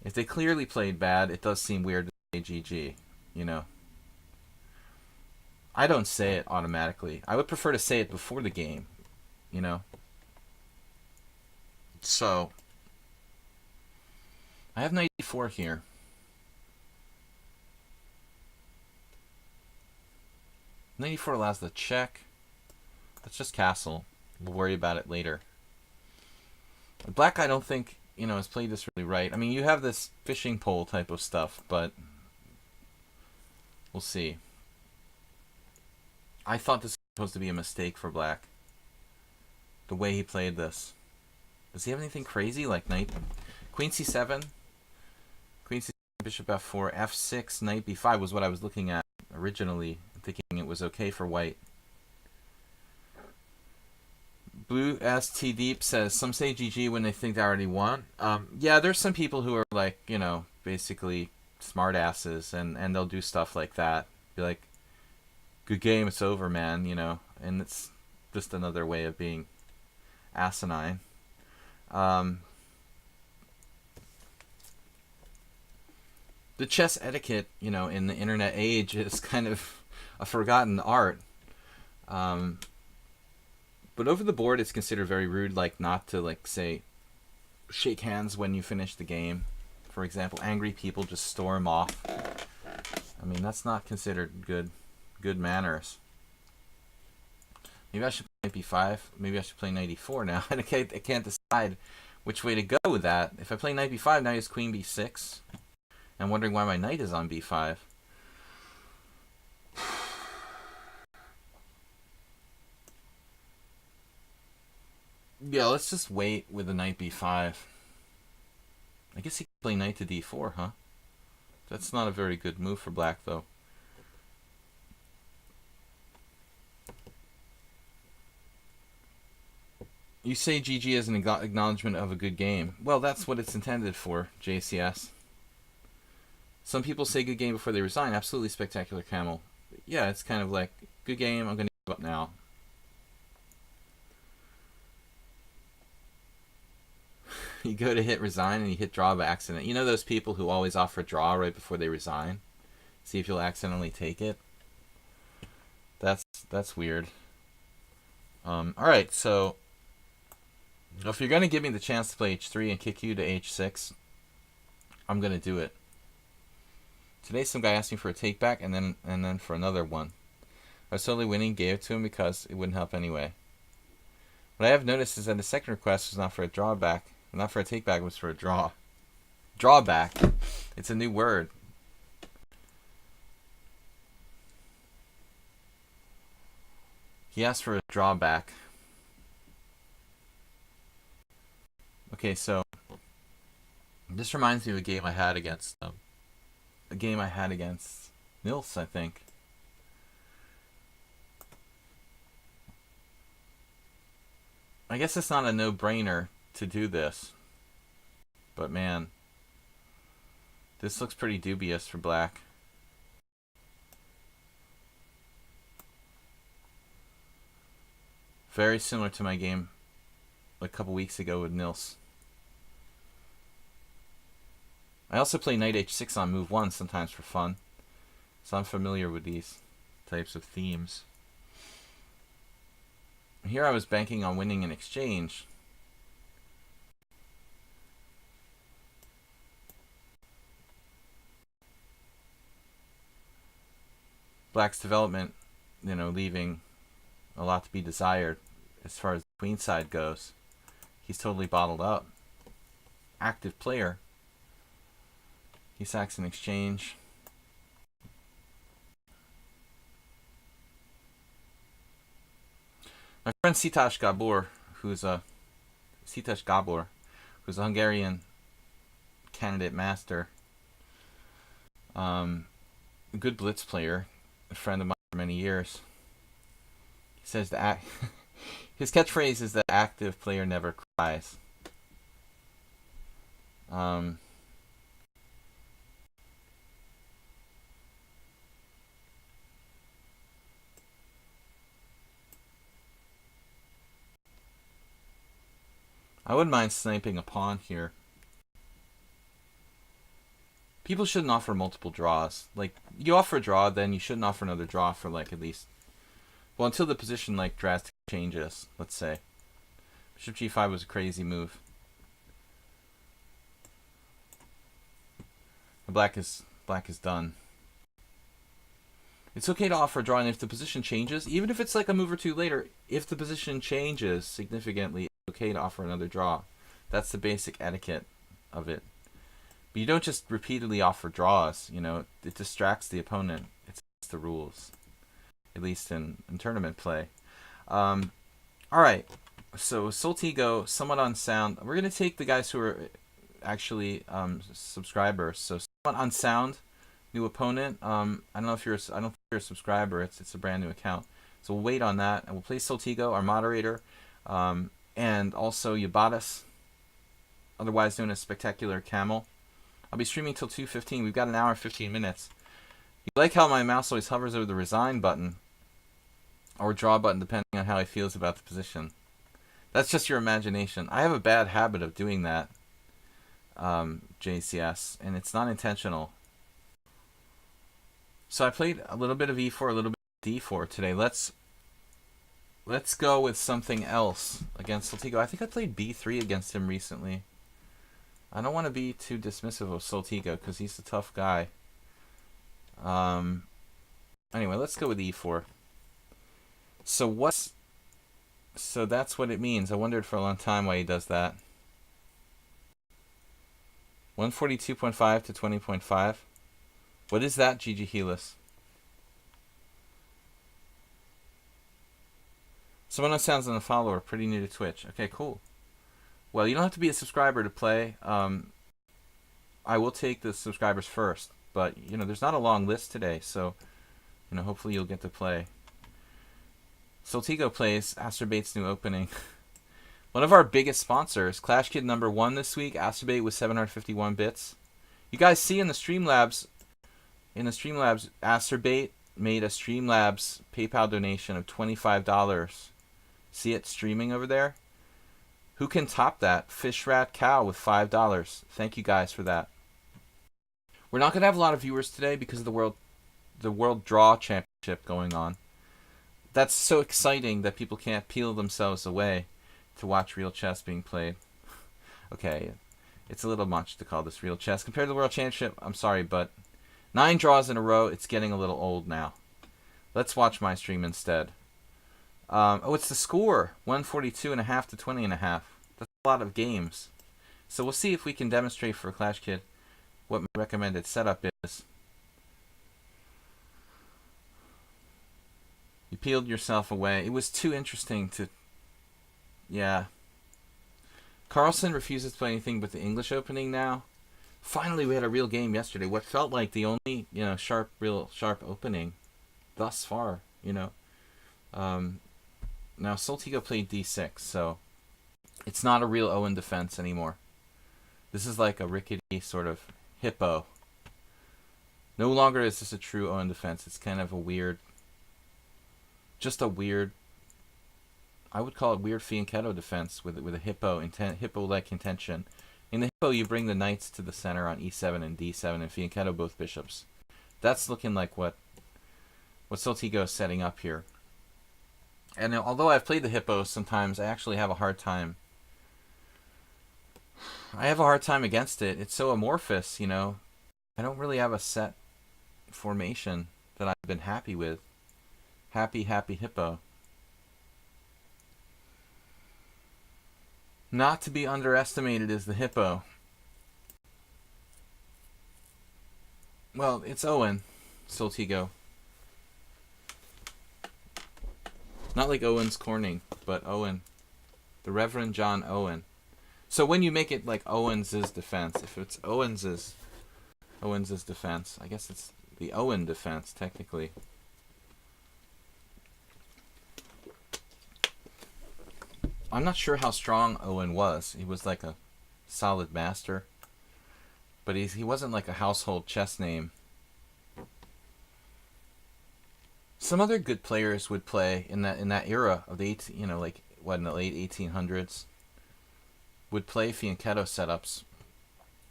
If they clearly played bad, it does seem weird to say GG. You know, I don't say it automatically. I would prefer to say it before the game. You know, so I have 94 here. 94 allows the check. That's just castle. We'll worry about it later. Black, I don't think, has played this really right. I mean, you have this fishing pole type of stuff, but we'll see. I thought this was supposed to be a mistake for Black. The way he played this. Does he have anything crazy like knight? Queen c7? Queen c7, bishop f4, f6, knight b5 was what I was looking at originally, thinking it was okay for white. Blue ST Deep says, some say GG when they think they already won. Yeah, there's some people who are like, basically smart asses, and they'll do stuff like that. Be like, good game, it's over, man, and it's just another way of being asinine. The chess etiquette, in the internet age is kind of a forgotten art. But over the board, it's considered very rude, like not to say shake hands when you finish the game. For example, angry people just storm off. I mean, that's not considered good manners. Maybe I should play b5. Maybe I should play knight e4 now. I can't decide which way to go with that. If I play knight b5, now he has queen b6. I'm wondering why my knight is on b5. Yeah, let's just wait with the knight b5. I guess he could play knight to d4, huh? That's not a very good move for black, though. You say GG as an acknowledgement of a good game. Well, that's what it's intended for, JCS. Some people say good game before they resign. Absolutely spectacular, Camel. Yeah, it's kind of like, good game, I'm going to give up now. You go to hit resign and you hit draw by accident. You know those people who always offer draw right before they resign? See if you'll accidentally take it? That's weird. Alright, so if you're going to give me the chance to play h3 and kick you to h6, I'm going to do it. Today some guy asked me for a take back and then for another one. I was totally winning, gave it to him because it wouldn't help anyway. What I have noticed is that the second request was not for a drawback, not for a take back, it was for a draw. Drawback. It's a new word. He asked for a drawback. Okay, so this reminds me of a game I had against Nils, I think. I guess it's not a no-brainer to do this, but man, this looks pretty dubious for black. Very similar to my game a couple weeks ago with Nils. I also play knight h6 on move 1 sometimes for fun, so I'm familiar with these types of themes. Here I was banking on winning an exchange. Black's development, leaving a lot to be desired. as far as the queen side goes. He's totally bottled up. Active player. He sacks an exchange. My friend Sitash Gabor, who's a Hungarian candidate master, a good blitz player, a friend of mine for many years. He says that his catchphrase is that active player never cries. I wouldn't mind sniping a pawn here. People shouldn't offer multiple draws. Like, you offer a draw, then you shouldn't offer another draw for like at least, well, until the position like drastically changes, let's say. Bishop g5 was a crazy move. Black is done. It's okay to offer a draw, and if the position changes, even if it's like a move or two later, if the position changes significantly, it's okay to offer another draw. That's the basic etiquette of it. But you don't just repeatedly offer draws. You know, it distracts the opponent. It's the rules, at least in tournament play. All right. So Soltigo, somewhat unsound. We're gonna take the guys who are actually subscribers. So somewhat unsound, new opponent. I don't know if you're. I don't think you're a subscriber. It's a brand new account. So we'll wait on that, and we'll play Soltigo, our moderator, and also Yabatis, otherwise known as Spectacular Camel. I'll be streaming till 2:15. We've got an hour and 15 minutes. You like how my mouse always hovers over the resign button or draw button, depending on how he feels about the position. That's just your imagination. I have a bad habit of doing that, JCS, and it's not intentional. So I played a little bit of E4, a little bit of D4 today. Let's go with something else against Soltigo. I think I played B3 against him recently. I don't want to be too dismissive of Soltigo because he's a tough guy. Anyway, let's go with E4. So that's what it means. I wondered for a long time why he does that. 142.5 to 20.5. What is that, Gigi Helis? Someone else sounds on a follower, pretty new to Twitch. Okay, cool. Well, you don't have to be a subscriber to play. I will take the subscribers first, but you know, there's not a long list today, so you know, hopefully you'll get to play. Soltigo plays Astrobait new opening. One of our biggest sponsors, Clash Kid #1 this week. Astrobait with 751 bits. You guys see in the Streamlabs, Astrobait made a Streamlabs PayPal donation of $25. See it streaming over there? Who can top that? Fish Rat Cow with $5. Thank you guys for that. We're not gonna have a lot of viewers today because of the World Draw Championship going on. That's so exciting that people can't peel themselves away to watch real chess being played. Okay, it's a little much to call this real chess compared to the World Championship. I'm sorry, but 9 draws in a row. It's getting a little old now. Let's watch my stream instead. Oh, it's the score, 142.5 to 20.5. That's a lot of games. So we'll see if we can demonstrate for Clash Kid what my recommended setup is. You peeled yourself away. It was too interesting to... Yeah. Carlsen refuses to play anything but the English opening now. Finally, we had a real game yesterday. What felt like the only, you know, real sharp opening thus far, you know. Now, Soltigo played d6, so it's not a real Owen defense anymore. This is like a rickety sort of hippo. No longer is this a true Owen defense. It's kind of a weird, just a weird, I would call it weird fianchetto defense with a hippo-like intention. In the hippo, you bring the knights to the center on e7 and d7, and fianchetto both bishops. That's looking like what Soltigo is setting up here. And although I've played the hippo sometimes, I actually have a hard time. I have a hard time against it. It's so amorphous, you know. I don't really have a set formation that I've been happy with. Happy hippo. Not to be underestimated is the hippo. Well, it's Owen Soltigo. Not like Owens Corning, but Owen. The Reverend John Owen. So when you make it like Owens' defense, if it's Owens' defense, I guess it's the Owen defense, technically. I'm not sure how strong Owen was. He was like a solid master. But he wasn't like a household chess name. Some other good players would play in that era of the in the late 1800s, would play fianchetto setups.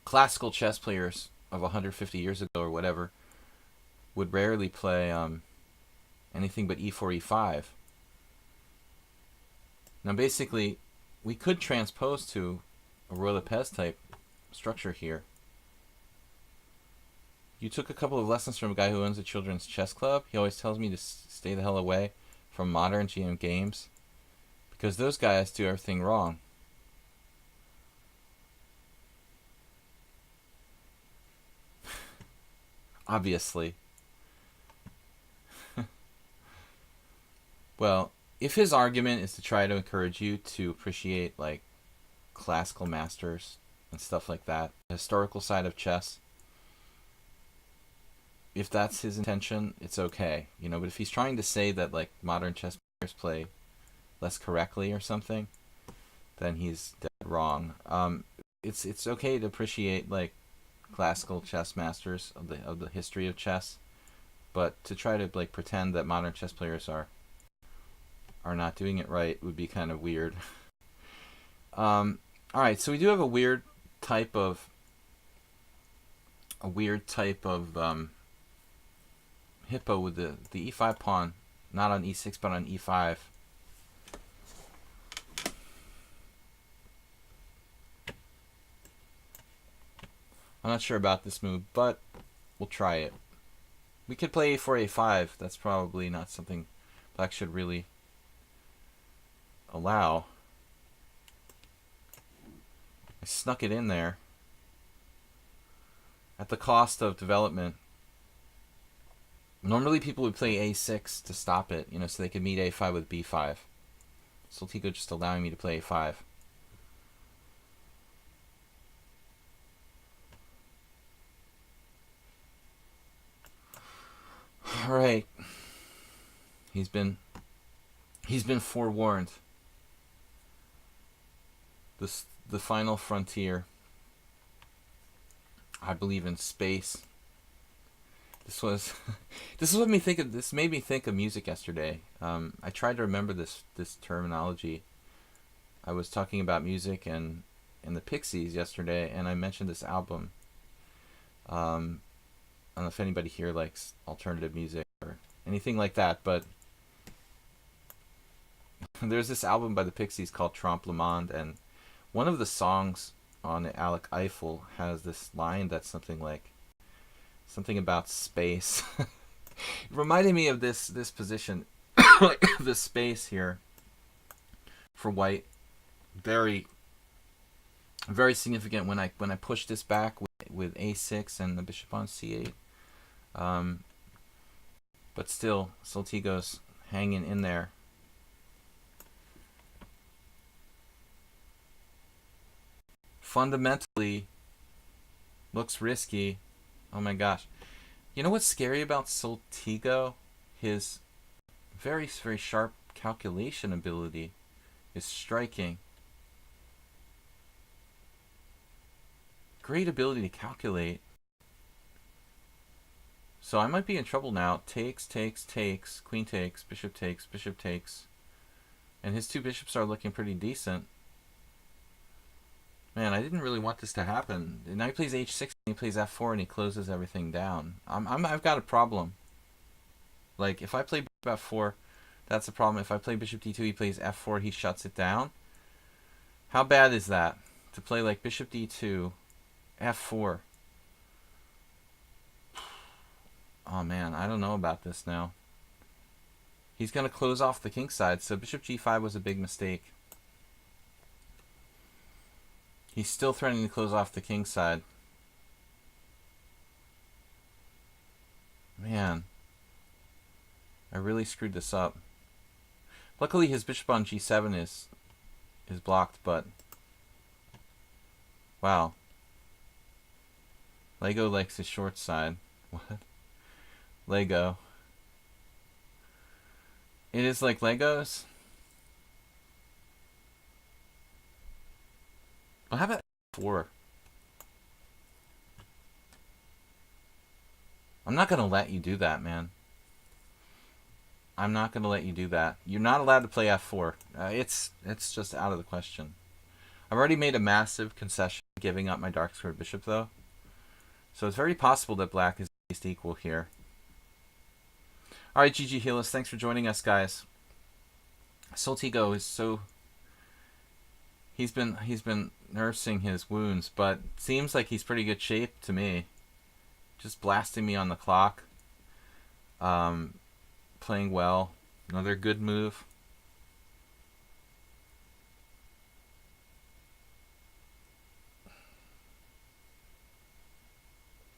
Classical chess players of 150 years ago or whatever would rarely play anything but e4, e5. Now basically, we could transpose to a Ruy Lopez type structure here. You took a couple of lessons from a guy who owns a children's chess club. He always tells me to stay the hell away from modern GM games because those guys do everything wrong. Obviously. Well, if his argument is to try to encourage you to appreciate like classical masters and stuff like that, the historical side of chess, if that's his intention, it's okay, but if he's trying to say that like modern chess players play less correctly or something, then he's dead wrong. It's okay to appreciate like classical chess masters of the history of chess, but to try to like pretend that modern chess players are not doing it right would be kind of weird. All right, so we do have a weird type of hippo with the e5 pawn, not on e6 but on e5. I'm not sure about this move, but we'll try it. We could play a4, a5. That's probably not something black should really allow. I snuck it in there at the cost of development. Normally people would play a6 to stop it, so they could meet a5 with b5. Soltigo just allowing me to play a5. All right. He's been forewarned. The final frontier. I believe in space. This made me think of music yesterday. I tried to remember this terminology. I was talking about music and the Pixies yesterday, and I mentioned this album. I don't know if anybody here likes alternative music or anything like that, but there's this album by the Pixies called Trompe le Monde, and one of the songs on it, Alec Eiffel, has this line that's something about space. It reminded me of this position, this space here for white. Very, very significant when I push this back with a6 and the bishop on c8. But still, Soltigo's hanging in there. Fundamentally, looks risky. Oh my gosh. You know what's scary about Soltigo? His very, very sharp calculation ability is striking. Great ability to calculate. So I might be in trouble now. Takes, queen takes, bishop takes. And his two bishops are looking pretty decent. Man, I didn't really want this to happen. Now he plays h6 and he plays f4 and he closes everything down. I've got a problem. Like, if I play bishop f4, that's a problem. If I play bishop d2, he plays f4, he shuts it down. How bad is that? To play like bishop d2, f4. Oh man, I don't know about this now. He's going to close off the king side, so bishop g5 was a big mistake. He's still threatening to close off the king side. Man. I really screwed this up. Luckily his bishop on g7 is blocked, but... Wow. Lego likes his short side. What? Lego. It is like Legos? Well, how about 4? I'm not going to let you do that, man. I'm not going to let you do that. You're not allowed to play f4. It's just out of the question. I've already made a massive concession giving up my dark squared bishop, though. So it's very possible that black is at least equal here. Alright, GG Healis, thanks for joining us, guys. Soltigo is so... He's been nursing his wounds, but seems like he's pretty good shape to me. Just blasting me on the clock. Playing well. Another good move.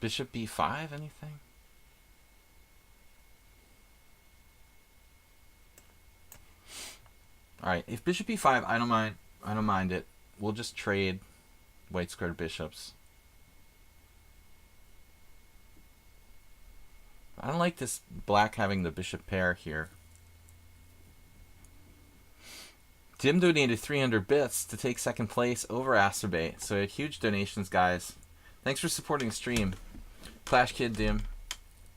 Bishop b5, anything? Alright, if bishop b5, I don't mind it. We'll just trade white squared bishops. I don't like this black having the bishop pair here. Dim donated 300 bits to take second place over Acerbate. So huge donations, guys. Thanks for supporting the stream. Clash Kid Dim.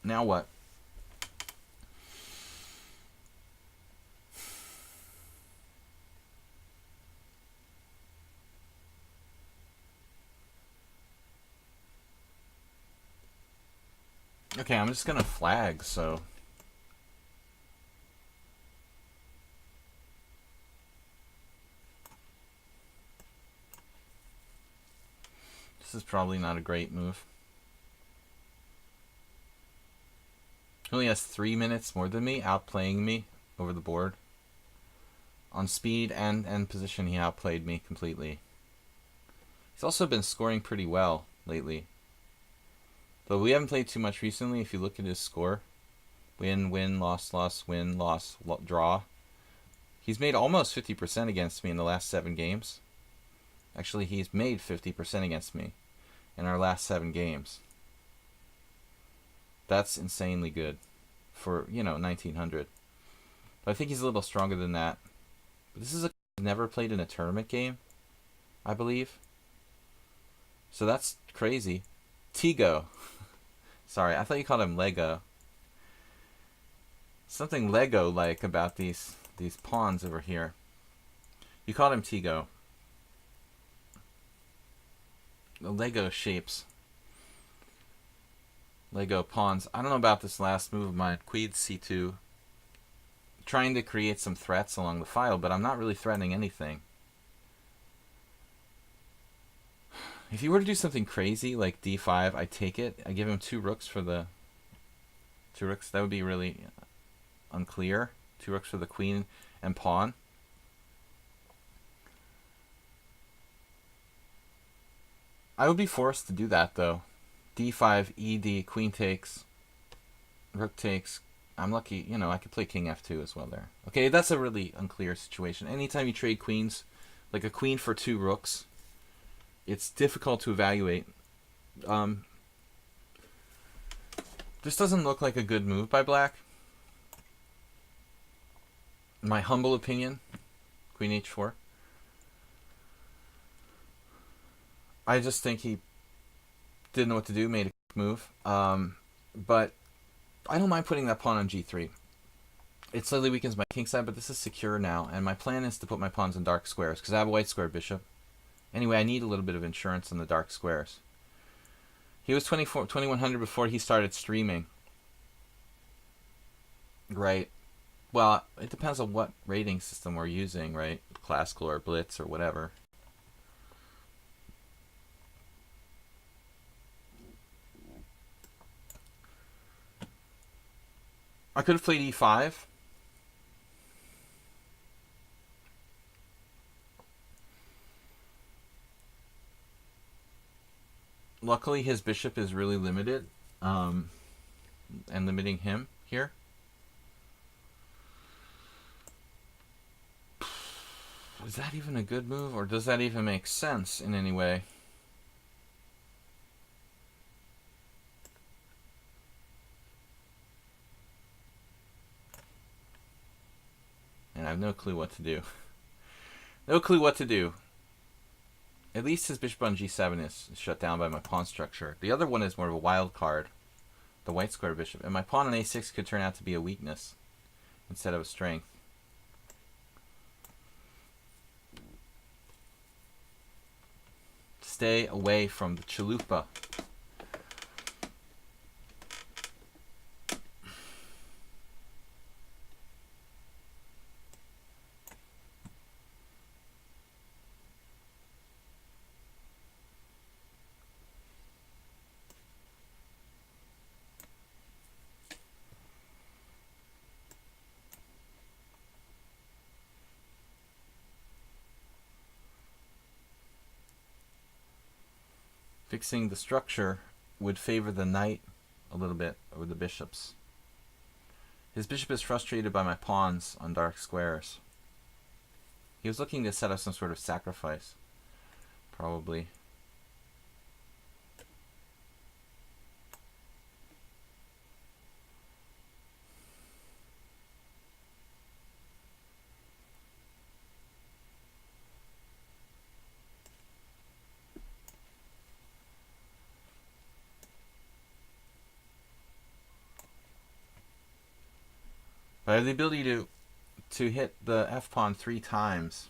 Now what? Okay, I'm just gonna flag, so... This is probably not a great move. He only has 3 minutes more than me, outplaying me over the board. On speed and position, he outplayed me completely. He's also been scoring pretty well lately. Though we haven't played too much recently, if you look at his score. Win, win, loss, loss, win, loss, draw. He's made almost 50% against me in the last 7 games. Actually, he's made 50% against me in our last 7 games. That's insanely good for, you know, 1900. But I think he's a little stronger than that. But this is a never played in a tournament game, I believe. So that's crazy. Tigo. Sorry, I thought you called him Lego. Something Lego-like about these pawns over here. You called him Tigo. The Lego shapes. Lego pawns. I don't know about this last move of mine. Queen c2. Trying to create some threats along the file, but I'm not really threatening anything. If you were to do something crazy like d5, I take it. I give him 2 rooks for the... 2 rooks? That would be really unclear. 2 rooks for the queen and pawn. I would be forced to do that, though. d5, ed, queen takes, rook takes. I'm lucky, you know, I could play king f2 as well there. Okay, that's a really unclear situation. Anytime you trade queens, like a queen for 2 rooks, it's difficult to evaluate. This doesn't look like a good move by black. In my humble opinion, queen h4. I just think he didn't know what to do, made a move. But I don't mind putting that pawn on g3. It slightly weakens my king side, but this is secure now. And my plan is to put my pawns in dark squares, because I have a white square bishop. Anyway, I need a little bit of insurance on the dark squares. He was 2100 before he started streaming. Right. Well, it depends on what rating system we're using, right? Classical or Blitz or whatever. I could have played e5. Luckily, his bishop is really limited, and limiting him here. Is that even a good move, or does that even make sense in any way? And I have no clue what to do. No clue what to do. At least his bishop on g7 is shut down by my pawn structure. The other one is more of a wild card, the white square bishop. And my pawn on a6 could turn out to be a weakness instead of a strength. Stay away from the chalupa. Fixing the structure would favor the knight a little bit over the bishops. His bishop is frustrated by my pawns on dark squares. He was looking to set up some sort of sacrifice, probably. But I have the ability to hit the f-pawn 3 times.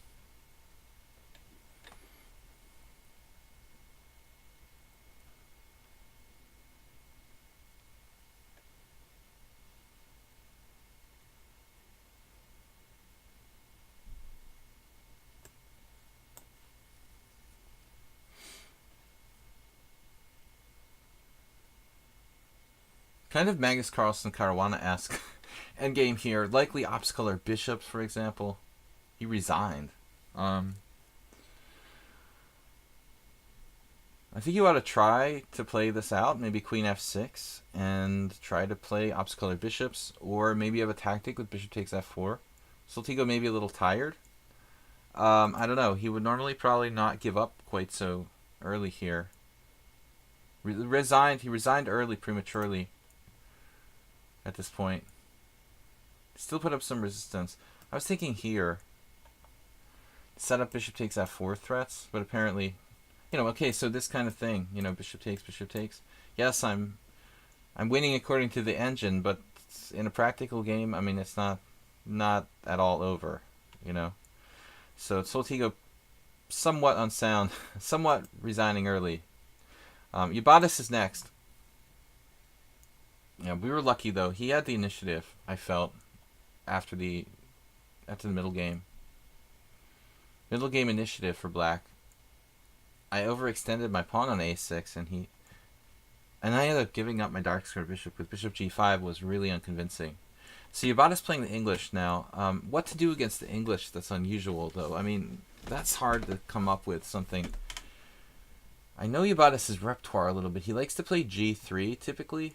Kind of Magnus Carlsen Caruana-esque endgame here. Likely ops-color bishops, for example. He resigned. I think you ought to try to play this out. Maybe queen f6 and try to play ops-color bishops. Or maybe you have a tactic with bishop takes f4. Soltigo may be a little tired. I don't know. He would normally probably not give up quite so early here. He resigned early, prematurely. At this point. Still put up some resistance. I was thinking here. Set up bishop takes f4 threats, but apparently, okay, so this kind of thing, bishop takes, bishop takes. Yes, I'm winning according to the engine, but in a practical game, I mean, it's not at all over, So Soltigo somewhat unsound, somewhat resigning early. Ubatis is next. Yeah, we were lucky though. He had the initiative, I felt, after the middle game. Middle game initiative for black. I overextended my pawn on a6 and I ended up giving up my dark square bishop with bishop g5 was really unconvincing. So Yabata's playing the English now. What to do against the English that's unusual though? I mean, that's hard to come up with something. I know Yabata's repertoire a little bit. He likes to play g3 typically.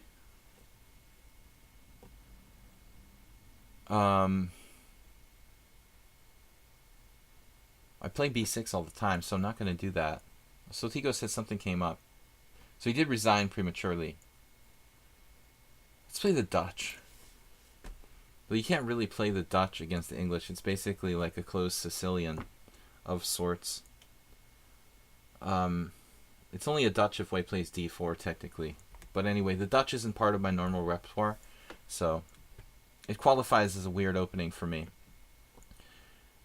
I play b6 all the time, so I'm not going to do that. Soltigo said something came up. So he did resign prematurely. Let's play the Dutch. But you can't really play the Dutch against the English. It's basically like a closed Sicilian of sorts. It's only a Dutch if white plays d4, technically. But anyway, the Dutch isn't part of my normal repertoire, so it qualifies as a weird opening for me.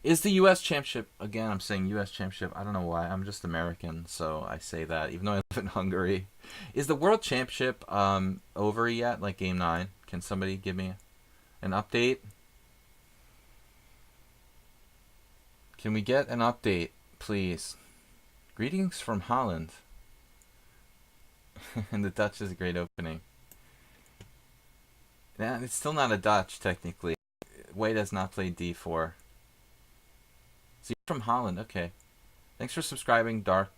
Is the U.S. Championship, again, I'm saying U.S. Championship, I don't know why, I'm just American, so I say that, even though I live in Hungary. Is the World Championship over yet, like Game 9? Can somebody give me an update? Can we get an update, please? Greetings from Holland. And the Dutch is a great opening. Yeah, it's still not a Dutch, technically. White has not played d4. So you're from Holland, okay. Thanks for subscribing, Dark.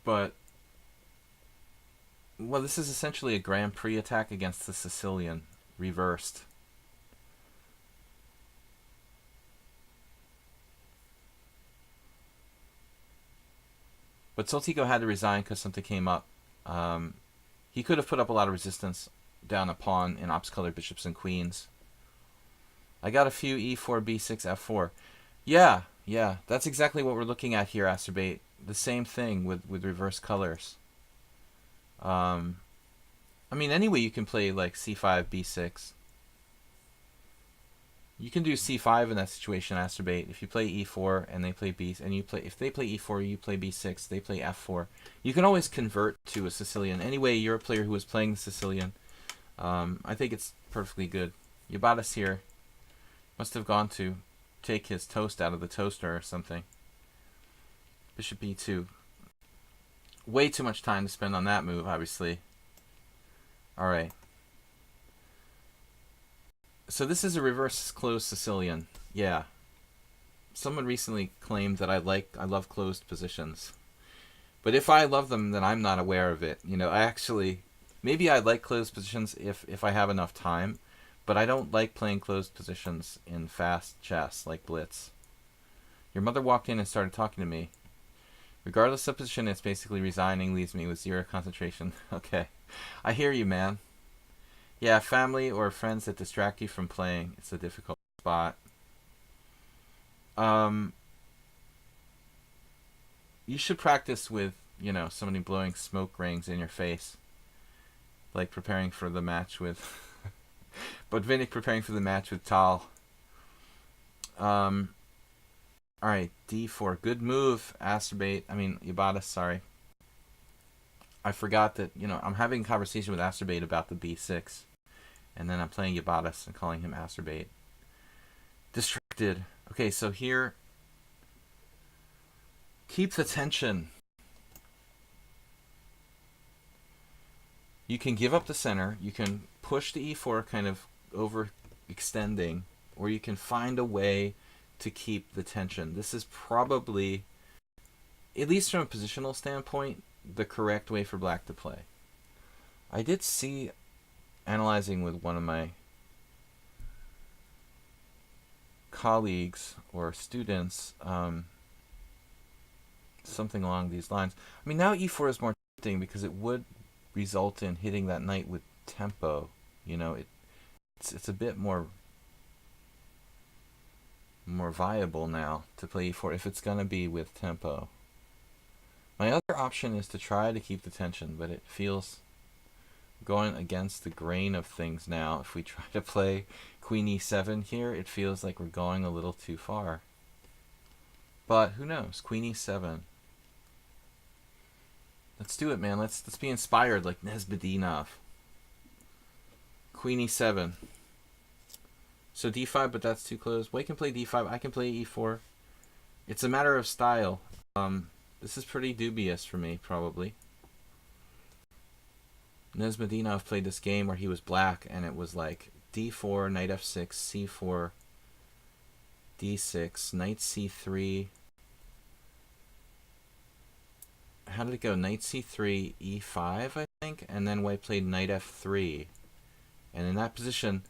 But, well, this is essentially a Grand Prix attack against the Sicilian, reversed. But Soltico had to resign because something came up. He could have put up a lot of resistance down a pawn in ops-colored bishops and queens. I got a few e4, b6, f4. Yeah, that's exactly what we're looking at here, Acerbate. The same thing with reverse colors. I mean, anyway, you can play like c5, b6. You can do c5 in that situation, Acerbate. If you play e4 and they play b, and if they play e4, you play b6, they play f4. You can always convert to a Sicilian. Anyway, you're a player who is playing the Sicilian. I think it's perfectly good. Yabatas here must have gone to take his toast out of the toaster or something. Bishop b2. Way too much time to spend on that move, obviously. Alright. So this is a reverse closed Sicilian. Yeah. Someone recently claimed that I love closed positions. But if I love them, then I'm not aware of it. You know, maybe I like closed positions if I have enough time, but I don't like playing closed positions in fast chess like blitz. Your mother walked in and started talking to me. Regardless of position, it's basically resigning leaves me with zero concentration. Okay. I hear you, man. Yeah, family or friends that distract you from playing. It's a difficult spot. You should practice with, somebody blowing smoke rings in your face. Like preparing for the match with... but Vinnick preparing for the match with Tal. Alright, d4. Good move, Acerbate. Yabatas, sorry. I forgot that, I'm having a conversation with Acerbate about the b6. And then I'm playing Yabatas and calling him Acerbate. Distracted. Okay, so here... Keep the tension. You can give up the center. You can push the e4 kind of overextending. Or you can find a way to keep the tension. This is probably, at least from a positional standpoint, the correct way for black to play. I did see, analyzing with one of my colleagues or students, something along these lines. Now e4 is more tempting because it would result in hitting that knight with tempo. It's a bit more viable now to play e4 if it's going to be with tempo. My other option is to try to keep the tension, but it feels going against the grain of things now. If we try to play queen e7 here, it feels like we're going a little too far. But who knows? Queen e7. Let's do it, man. Let's be inspired like Nesbedinov. Queen e7. So d5, but that's too close. White can play d5. I can play e4. It's a matter of style. This is pretty dubious for me, probably. Nesbedinov played this game where he was black, and it was like d4, knight f6, c4, d6, knight c3. How did it go? Knight c3, e5, I think, and then white played knight f3. And in that position,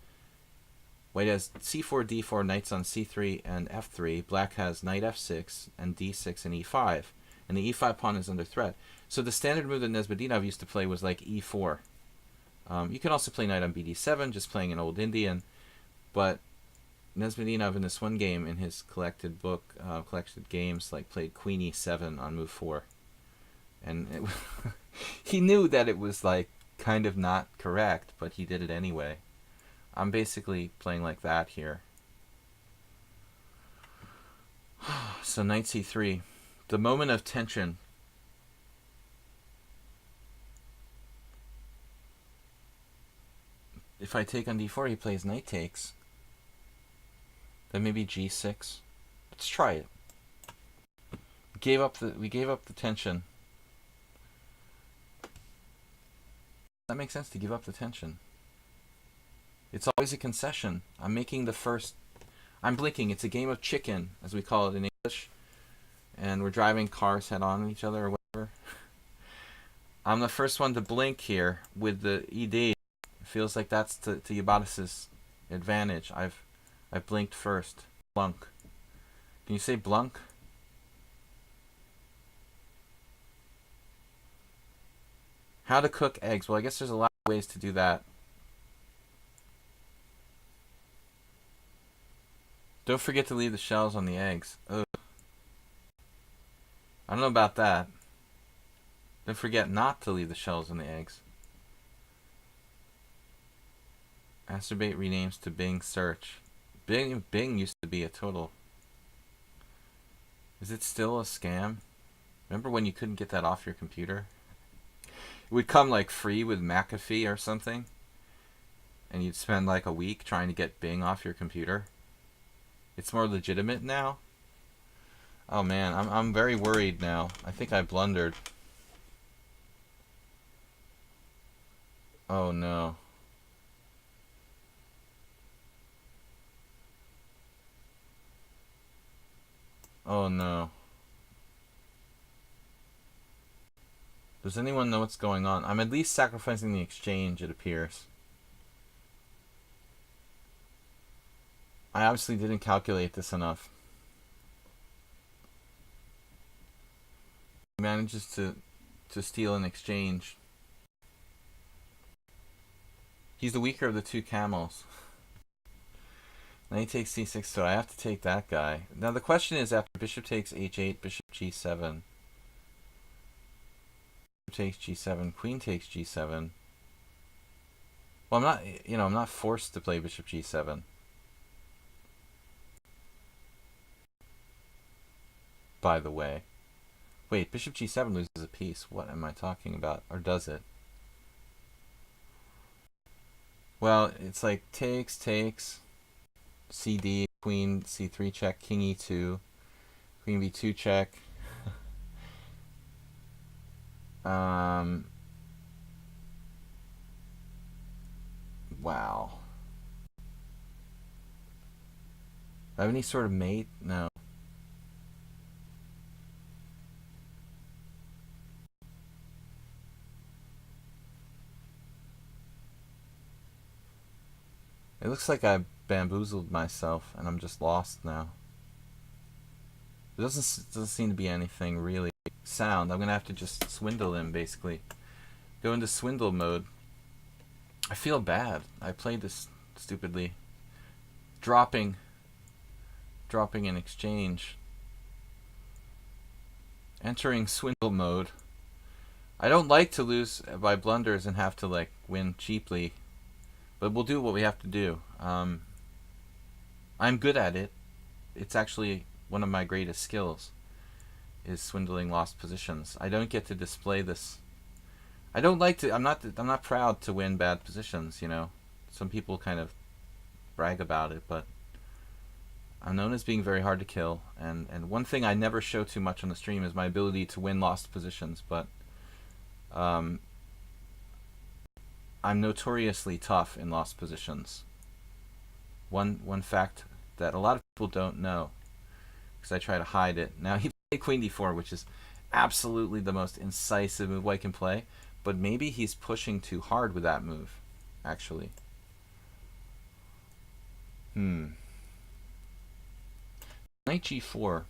white has c4, d4, knights on c3 and f3. Black has knight f6 and d6 and e5. And the e5 pawn is under threat. So the standard move that Nesbedinov used to play was like e4. You can also play knight on bd7, just playing an old Indian. But Nesbedinov in this one game, in his collected book, collected games, played queen e7 on move 4. And he knew that it was kind of not correct, but he did it anyway. I'm basically playing like that here. So knight c3. The moment of tension. If I take on d4, he plays knight takes. Then maybe g6. Let's try it. We gave up the tension. That makes sense to give up the tension. It's always a concession. I'm making the first... I'm blinking. It's a game of chicken, as we call it in English. And we're driving cars head on each other or whatever. I'm the first one to blink here with the ED. It feels like that's to Yabatis's advantage. I've blinked first. Blunk. Can you say blunk? How to cook eggs. Well, I guess there's a lot of ways to do that. Don't forget to leave the shells on the eggs. Ugh. I don't know about that. Don't forget not to leave the shells on the eggs. Masturbate renames to Bing search. Bing used to be a total. Is it still a scam? Remember when you couldn't get that off your computer? It would come like free with McAfee or something. And you'd spend like a week trying to get Bing off your computer. It's more legitimate now. Oh man, I'm very worried now. I think I blundered. Oh no. Oh no. Does anyone know what's going on? I'm at least sacrificing the exchange, it appears. I obviously didn't calculate this enough. He manages to steal an exchange. He's the weaker of the two camels. Now he takes c6, so I have to take that guy. Now the question is, after bishop takes h8, bishop g7. Bishop takes g7, queen takes g7. Well, I'm not forced to play bishop g7. By the way. Wait, bishop g7 loses a piece. What am I talking about? Or does it? Well, it's like takes, cd, queen c3 check, king e2, queen b2 check. Wow. Do I have any sort of mate? No. It looks like I bamboozled myself and I'm just lost now. There doesn't seem to be anything really sound. I'm gonna have to just swindle him, basically. Go into swindle mode. I feel bad. I played this stupidly. Dropping an exchange. Entering swindle mode. I don't like to lose by blunders and have to like win cheaply. But we'll do what we have to do. I'm good at it. It's actually one of my greatest skills, is swindling lost positions. I don't get to display this. I don't like to. I'm not proud to win bad positions. You know, some people kind of brag about it, but I'm known as being very hard to kill. And one thing I never show too much on the stream is my ability to win lost positions. But I'm notoriously tough in lost positions. One fact that a lot of people don't know, because I try to hide it. Now he played queen d4, which is absolutely the most incisive move I can play, but maybe he's pushing too hard with that move, actually. Knight g4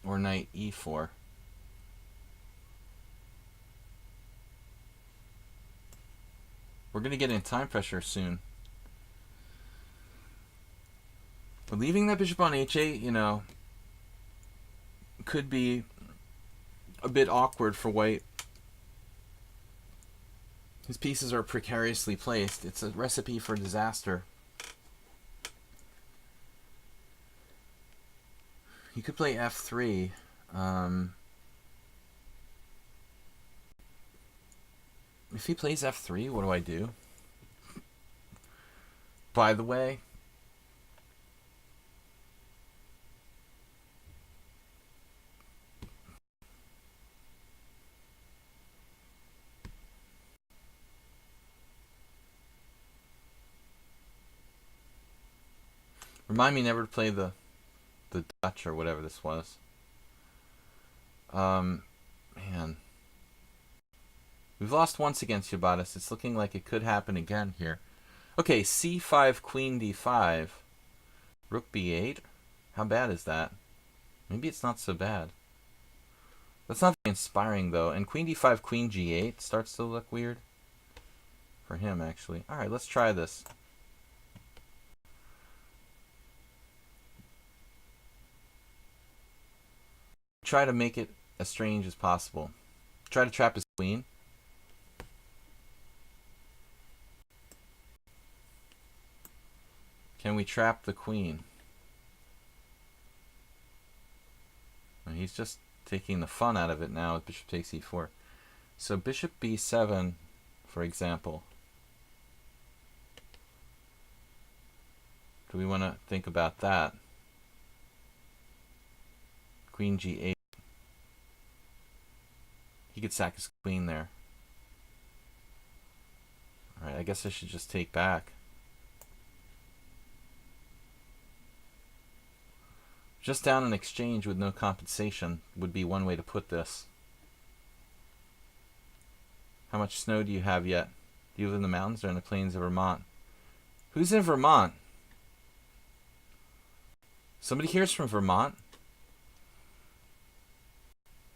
or knight e4. We're going to get in time pressure soon. But leaving that bishop on h8, you know, could be a bit awkward for white. His pieces are precariously placed. It's a recipe for disaster. He could play f3. If he plays f3, what do I do? By the way, remind me never to play the Dutch or whatever this was. Man. We've lost once against Yabatis. It's looking like it could happen again here. Okay, c5, queen d5. Rook b8. How bad is that? Maybe it's not so bad. That's not very inspiring, though. And queen d5, queen g8 starts to look weird. For him, actually. Alright, let's try this. Try to make it as strange as possible. Try to trap his queen. Can we trap the queen? He's just taking the fun out of it now with bishop takes e4. So bishop b7, for example. Do we want to think about that? Queen g8. He could sack his queen there. Alright, I guess I should just take back. Just down an exchange with no compensation would be one way to put this. How much snow do you have yet? Do you live in the mountains or in the plains of Vermont? Who's in Vermont? Somebody here's from Vermont?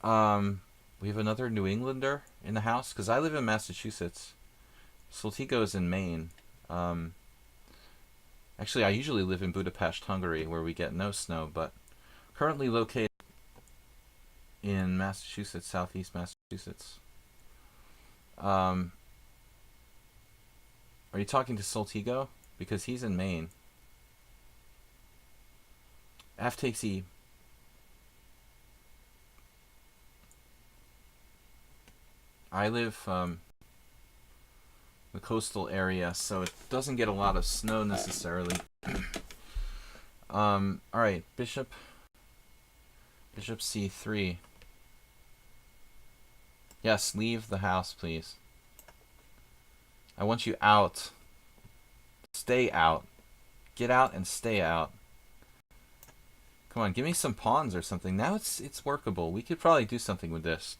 We have another New Englander in the house? Because I live in Massachusetts. Soltigo is in Maine. Actually, I usually live in Budapest, Hungary, where we get no snow, but currently located in Massachusetts, southeast Massachusetts. Are you talking to Soltigo? Because he's in Maine. F takes E. I live the coastal area, so it doesn't get a lot of snow necessarily. Alright, bishop c3. Yes, leave the house, please. I want you out. Stay out. Get out and stay out. Come on, give me some pawns or something. Now it's workable. We could probably do something with this.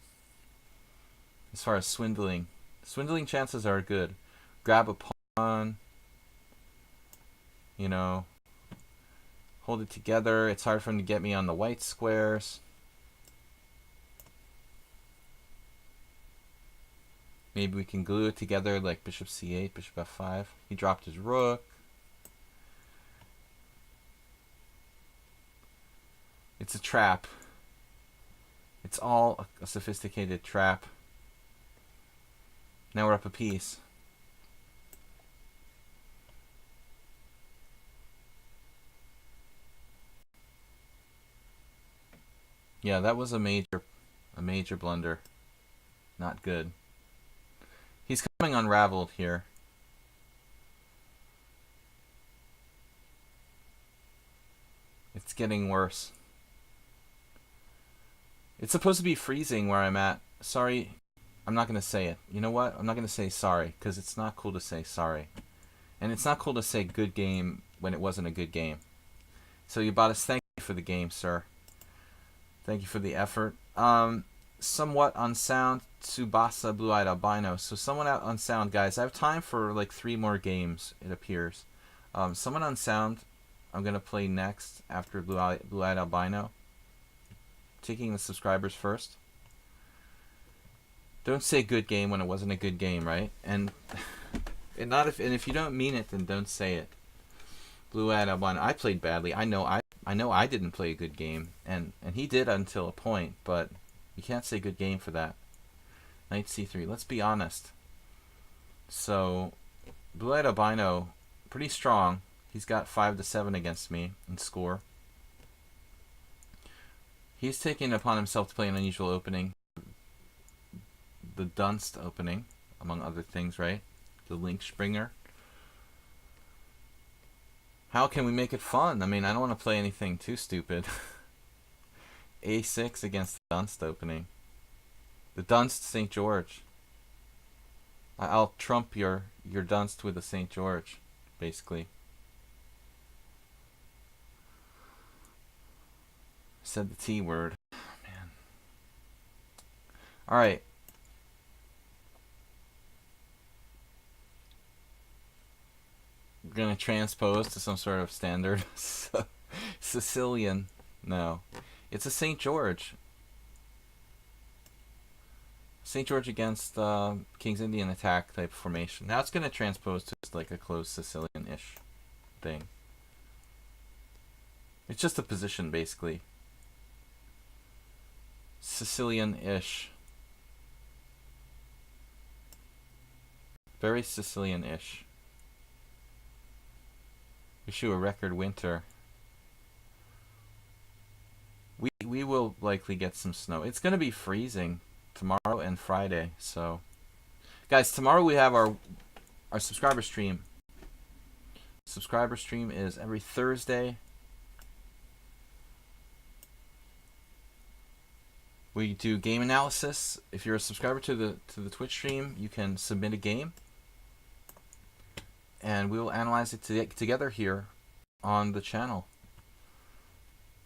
As far as swindling. Swindling chances are good. Grab a pawn. You know. Hold it together. It's hard for him to get me on the white squares. Maybe we can glue it together like bishop c8, bishop f5. He dropped his rook. It's a trap. It's all a sophisticated trap. Now we're up a piece. Yeah, that was a major blunder. Not good. He's coming unraveled here. It's getting worse. It's supposed to be freezing where I'm at. Sorry, I'm not going to say it. You know what? I'm not going to say sorry, because it's not cool to say sorry. And it's not cool to say good game when it wasn't a good game. So Yabatis, thank you for the game, sir. Thank you for the effort. Somewhat unsound, Tsubasa, Blue-Eyed Albino. So someone out unsound, guys. I have time for like 3 more games, it appears. Someone unsound, I'm going to play next after Blue-Eyed Albino. Taking the subscribers first. Don't say good game when it wasn't a good game, right? And if you don't mean it, then don't say it. Blue-Eyed Albino. I played badly. I know I didn't play a good game, and he did until a point, but you can't say good game for that. Knight c3. Let's be honest. So, Blue-Eyed Albino, pretty strong. He's got 5-7 against me in score. He's taking it upon himself to play an unusual opening. The Dunst opening, among other things, right? The Link Springer. How can we make it fun? I mean, I don't want to play anything too stupid. A6 against the Dunst opening. The Dunst St. George. I'll trump your Dunst with a St. George, basically. Said the T word. Man. All right. We're going to transpose to some sort of standard Sicilian. No. It's a St. George. St. George against King's Indian attack type formation. Now it's going to transpose to just like a closed Sicilian-ish thing. It's just a position, basically. Sicilian-ish. Very Sicilian-ish. Wish you a record winter. We will likely get some snow. It's going to be freezing tomorrow and Friday. So, guys, tomorrow we have our subscriber stream. Subscriber stream is every Thursday. We do game analysis. If you're a subscriber to the Twitch stream, you can submit a game, and we will analyze it together here on the channel.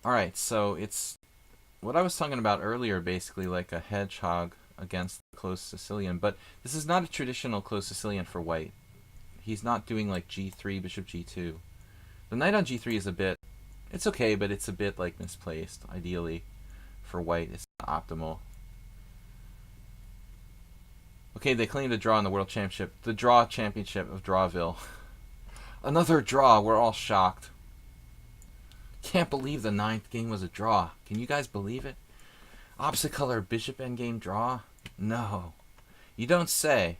All right, so it's what I was talking about earlier, basically like a hedgehog against the closed Sicilian, but this is not a traditional closed Sicilian for white. He's not doing like g3, bishop g2. The knight on g3 is a bit, it's okay, but it's a bit like misplaced, ideally. For white, it's not optimal. Okay, they claim to draw in the World Championship. The Draw Championship of Drawville. Another draw. We're all shocked. Can't believe the 9th game was a draw. Can you guys believe it? Opposite color bishop endgame draw? No. You don't say.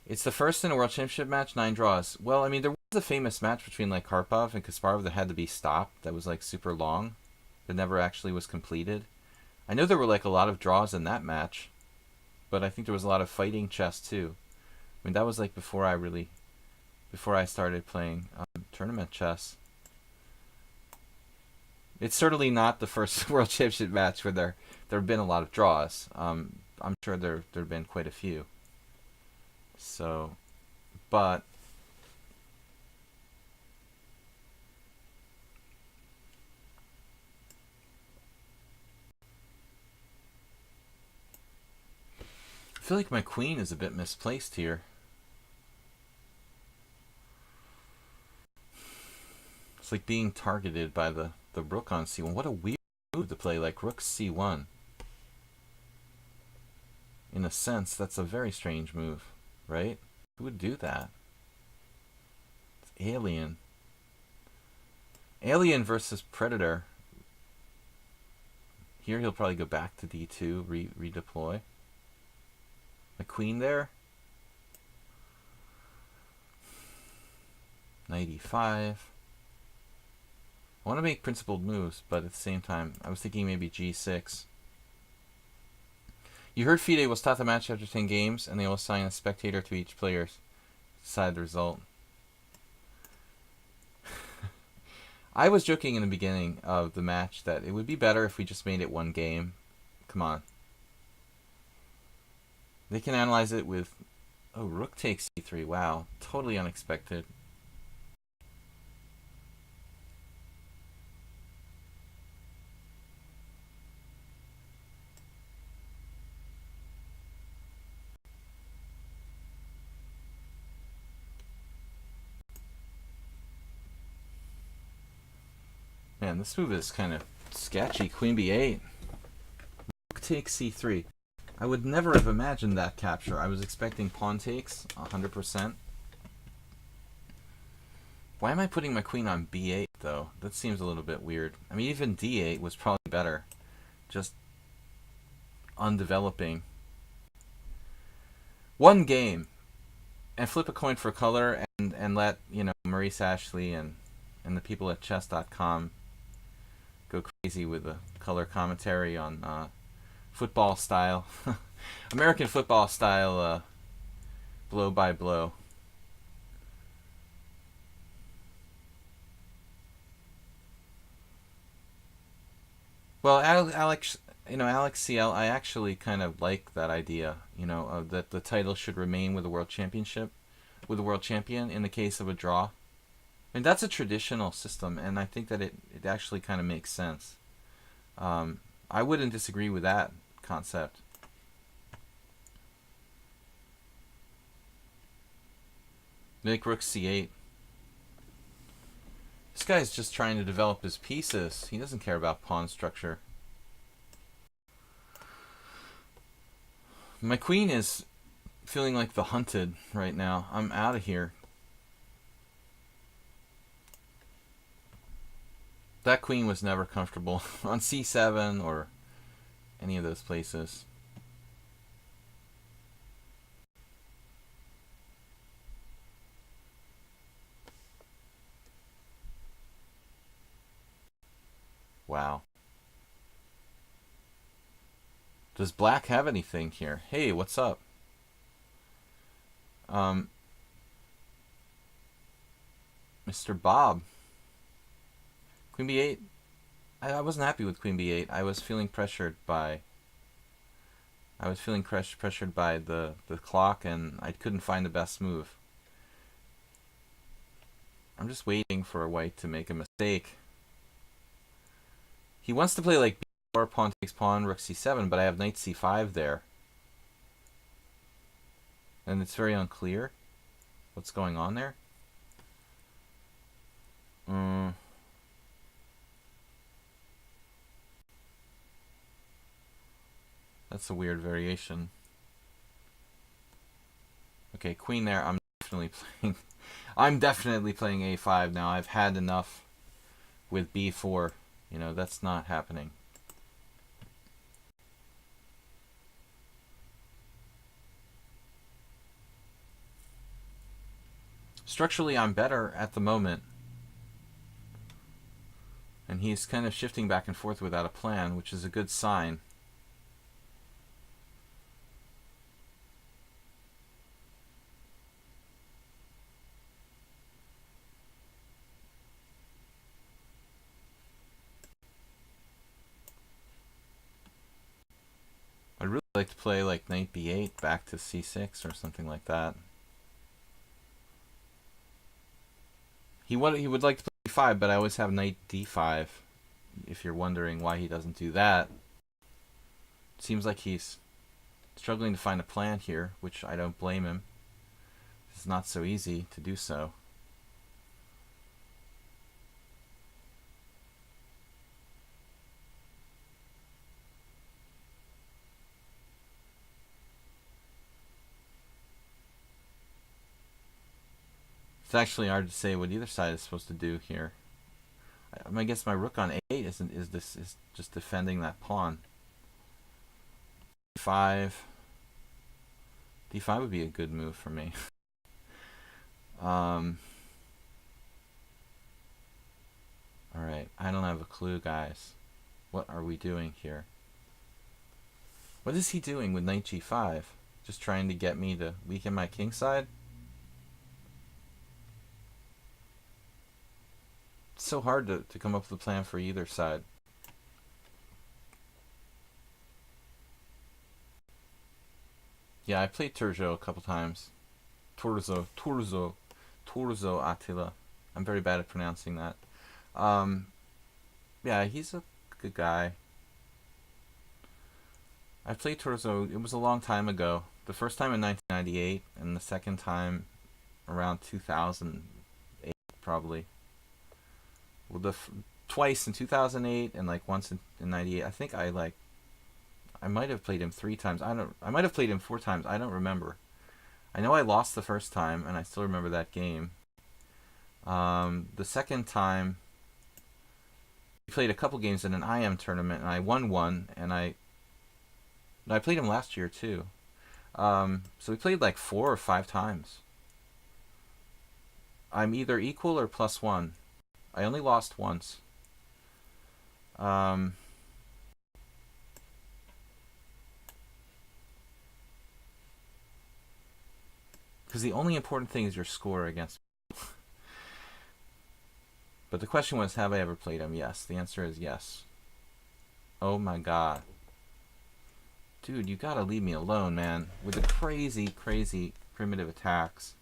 It's the first in a World Championship match, 9 draws. Well, I mean, there was a famous match between like Karpov and Kasparov that had to be stopped. That was like super long. That never actually was completed. I know there were like a lot of draws in that match, but I think there was a lot of fighting chess too. I mean, that was like before I started playing tournament chess. It's certainly not the first World Championship match where there have been a lot of draws. I'm sure there have been quite a few. So, but I feel like my queen is a bit misplaced here. It's like being targeted by the rook on c1. What a weird move to play, like rook c1. In a sense, that's a very strange move, right? Who would do that? It's alien. Alien versus predator. Here he'll probably go back to d2, redeploy. My queen there. Knight e5. I want to make principled moves, but at the same time, I was thinking maybe g6. You heard FIDE will stop the match after 10 games, and they will assign a spectator to each player to decide the result. I was joking in the beginning of the match that it would be better if we just made it one game. Come on. They can analyze it with, oh, rook takes c3. Wow, totally unexpected. Man, this move is kind of sketchy. Queen b8. Rook takes c3. I would never have imagined that capture. I was expecting pawn takes, 100%. Why am I putting my queen on b8, though? That seems a little bit weird. I mean, even d8 was probably better. Just undeveloping. One game. And flip a coin for color and let, you know, Maurice Ashley and the people at chess.com go crazy with the color commentary on football style, American football style, blow by blow. Well, Alex, you know, Alex CL, I actually kind of like that idea, you know, that the title should remain with the world championship, with the world champion in the case of a draw. I mean, that's a traditional system, and I think that it actually kind of makes sense. I wouldn't disagree with that concept. Make rook c8. This guy's just trying to develop his pieces. He doesn't care about pawn structure. My queen is feeling like the hunted right now. I'm out of here. That queen was never comfortable on c7 or any of those places. Wow. Does black have anything here? Hey, what's up? Mr. Bob. Queen b8. I wasn't happy with queen b8. I was feeling pressured by the clock, and I couldn't find the best move. I'm just waiting for white to make a mistake. He wants to play like b4, pawn takes pawn, rook c7, but I have knight c5 there. And it's very unclear what's going on there. That's a weird variation. Okay, queen there. I'm definitely playing a5 now. I've had enough with b4. You know, that's not happening. Structurally, I'm better at the moment. And he's kind of shifting back and forth without a plan, which is a good sign. I'd really like to play like knight b8 back to c6 or something like that. He would like to play d5, but I always have knight d5. If you're wondering why he doesn't do that. Seems like he's struggling to find a plan here, which I don't blame him. It's not so easy to do so. It's actually hard to say what either side is supposed to do here. I guess my rook on a8 is just defending that pawn. d5 would be a good move for me. All right, I don't have a clue, guys. What are we doing here? What is he doing with knight g5? Just trying to get me to weaken my king side? It's so hard to come up with a plan for either side. Yeah, I played Turzo a couple times. Turzo Attila. I'm very bad at pronouncing that. Yeah, he's a good guy. I played Turzo. It was a long time ago. The first time in 1998, and the second time around 2008, probably. Well, twice in 2008 and like once in 98. I think I might have played him 3 times. I might have played him 4 times. I don't remember. I know I lost the first time, and I still remember that game. The second time, we played a couple games in an IM tournament, and I won one, and I played him last year too. So we played like 4 or 5 times. I'm either equal or +1. I only lost once. Because the only important thing is your score against. But the question was, have I ever played him? Yes. The answer is yes. Oh my god. Dude, you gotta leave me alone, man. With the crazy, crazy primitive attacks.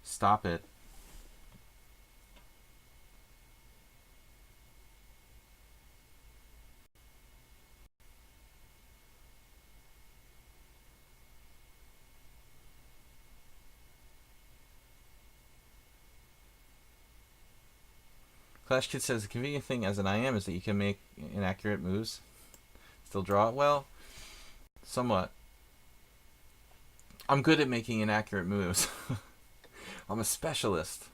Stop it. Clash Kid says the convenient thing as an IM is that you can make inaccurate moves. Still draw it? Well, somewhat. I'm good at making inaccurate moves. I'm a specialist.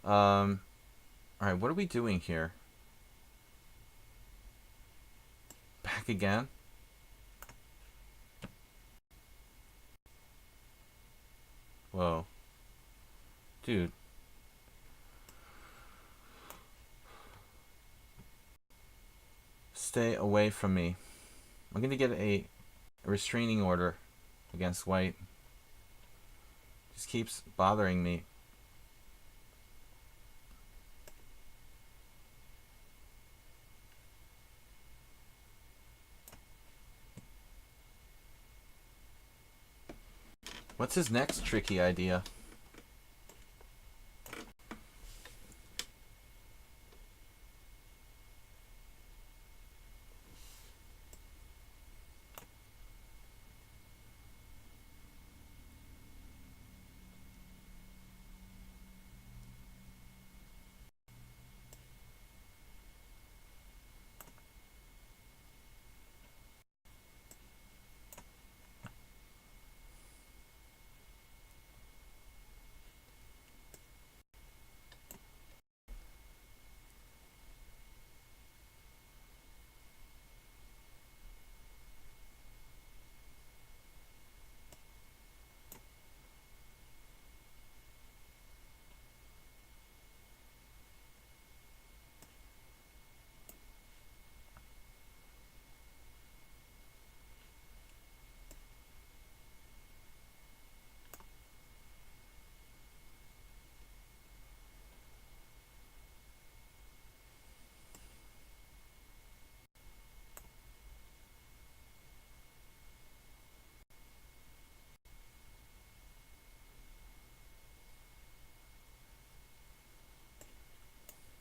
Alright, what are we doing here? Back again? Whoa. Dude. Stay away from me. I'm going to get a restraining order against white. Just keeps bothering me. What's his next tricky idea?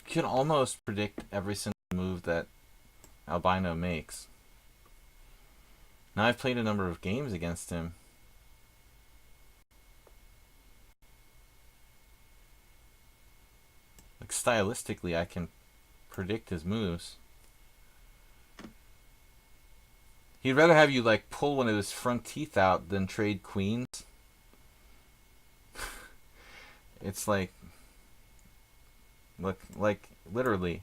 You can almost predict every single move that Albino makes. Now I've played a number of games against him. Like stylistically, I can predict his moves. He'd rather have you like pull one of his front teeth out than trade queens. It's like, look, like literally.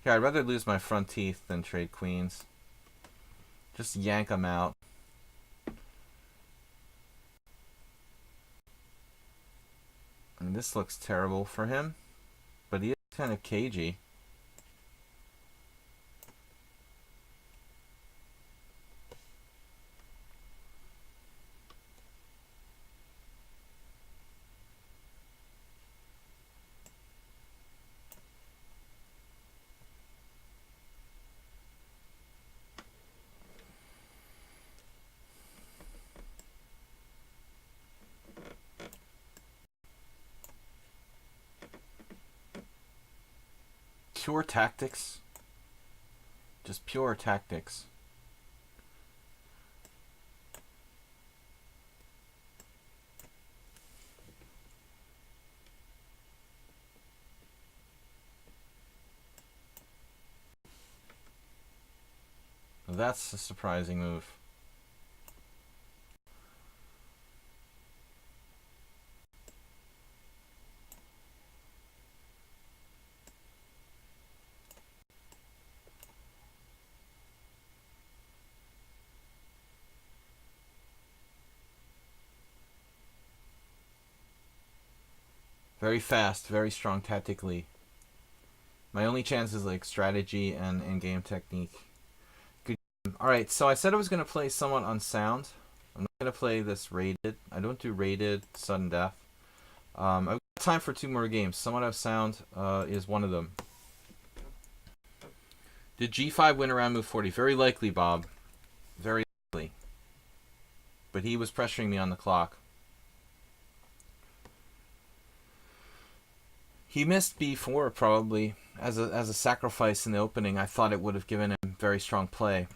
Yeah, I'd rather lose my front teeth than trade queens. Just yank them out. I mean, this looks terrible for him, but he is kind of cagey. Pure tactics. Just pure tactics. That's a surprising move. Very fast, very strong tactically. My only chance is like strategy and in-game technique. Good. Alright, so I said I was going to play somewhat unsound. I'm not going to play this rated. I don't do rated sudden death. I've got time for 2 more games. Somewhat of sound is one of them. Did G5 win around move 40? Very likely, Bob. Very likely. But he was pressuring me on the clock. He missed b4 probably as a sacrifice in the opening. I thought it would have given him very strong play.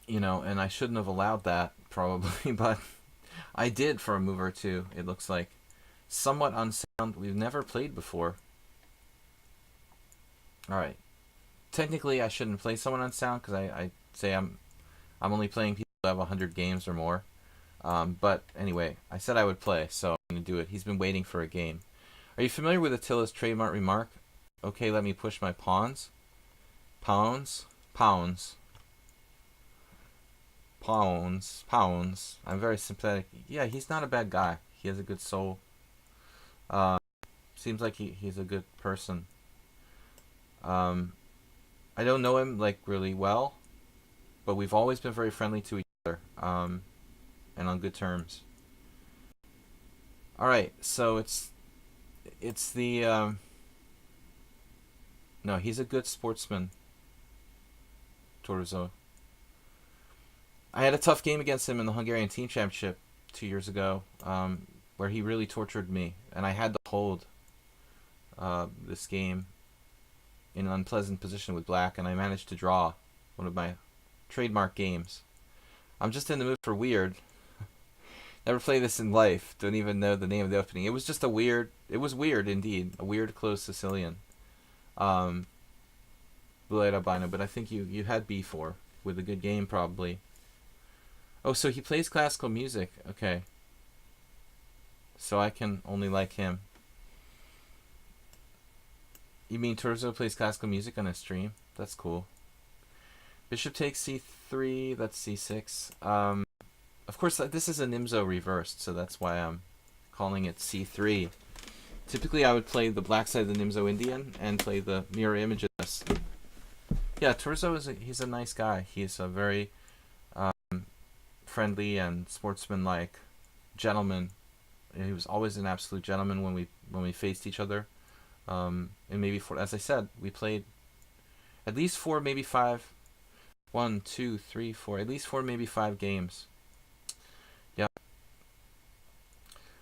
You know, and I shouldn't have allowed that probably, but I did for a move or two, it looks like. Somewhat unsound. We've never played before. All right. Technically, I shouldn't play someone on sound because I say I'm only playing people who have 100 games or more. But anyway, I said I would play, so I'm going to do it. He's been waiting for a game. Are you familiar with Attila's trademark remark? Okay, let me push my pawns. Pounds? Pounds. Pounds. Pounds. I'm very sympathetic. Yeah, he's not a bad guy. He has a good soul. Seems like he's a good person. I don't know him, like, really well, but we've always been very friendly to each other, and on good terms. Alright, so it's the, no, he's a good sportsman, Torzo. I had a tough game against him in the Hungarian Team Championship 2 years ago, where he really tortured me, and I had to hold this game in an unpleasant position with black, and I managed to draw one of my trademark games. I'm just in the mood for weird. Never played this in life. Don't even know the name of the opening. It was just a weird. It was weird indeed. A weird closed Sicilian. Blue-eyed albino, but I think you had B4 with a good game probably. Oh, so he plays classical music. Okay. So I can only like him. You mean Torzo plays classical music on his stream? That's cool. Bishop takes c3. That's c6. Of course, this is a Nimzo reversed, so that's why I'm calling it c3. Typically, I would play the black side of the Nimzo Indian and play the mirror image of this. Yeah, Torzo he's a nice guy. He's a very friendly and sportsmanlike gentleman. He was always an absolute gentleman when we faced each other. And maybe as I said, we played at least 4, maybe 5. 1, 2, 3, 4. At least 4, maybe 5 games. Yeah.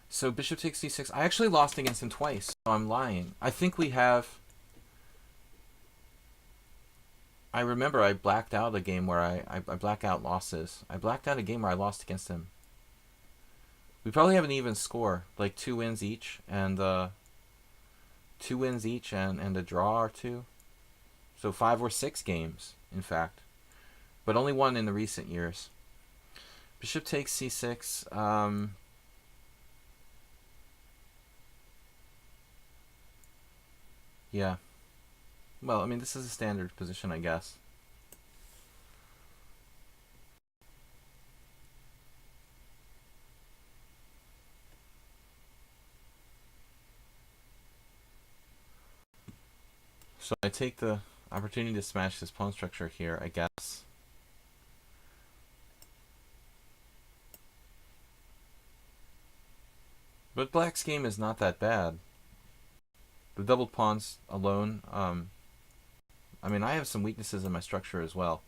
So bishop takes c6. I actually lost against him twice, so I'm lying. I think we have. I remember I blacked out a game where I black out losses. I blacked out a game where I lost against him. We probably have an even score, like 2 wins each, and 2 wins each, and a draw or 2. So 5 or 6 games, in fact, but only 1 in the recent years. Bishop takes c6. Yeah. Well, I mean, this is a standard position, I guess. So I take the opportunity to smash this pawn structure here, I guess. But black's game is not that bad. The double pawns alone, I mean, I have some weaknesses in my structure as well.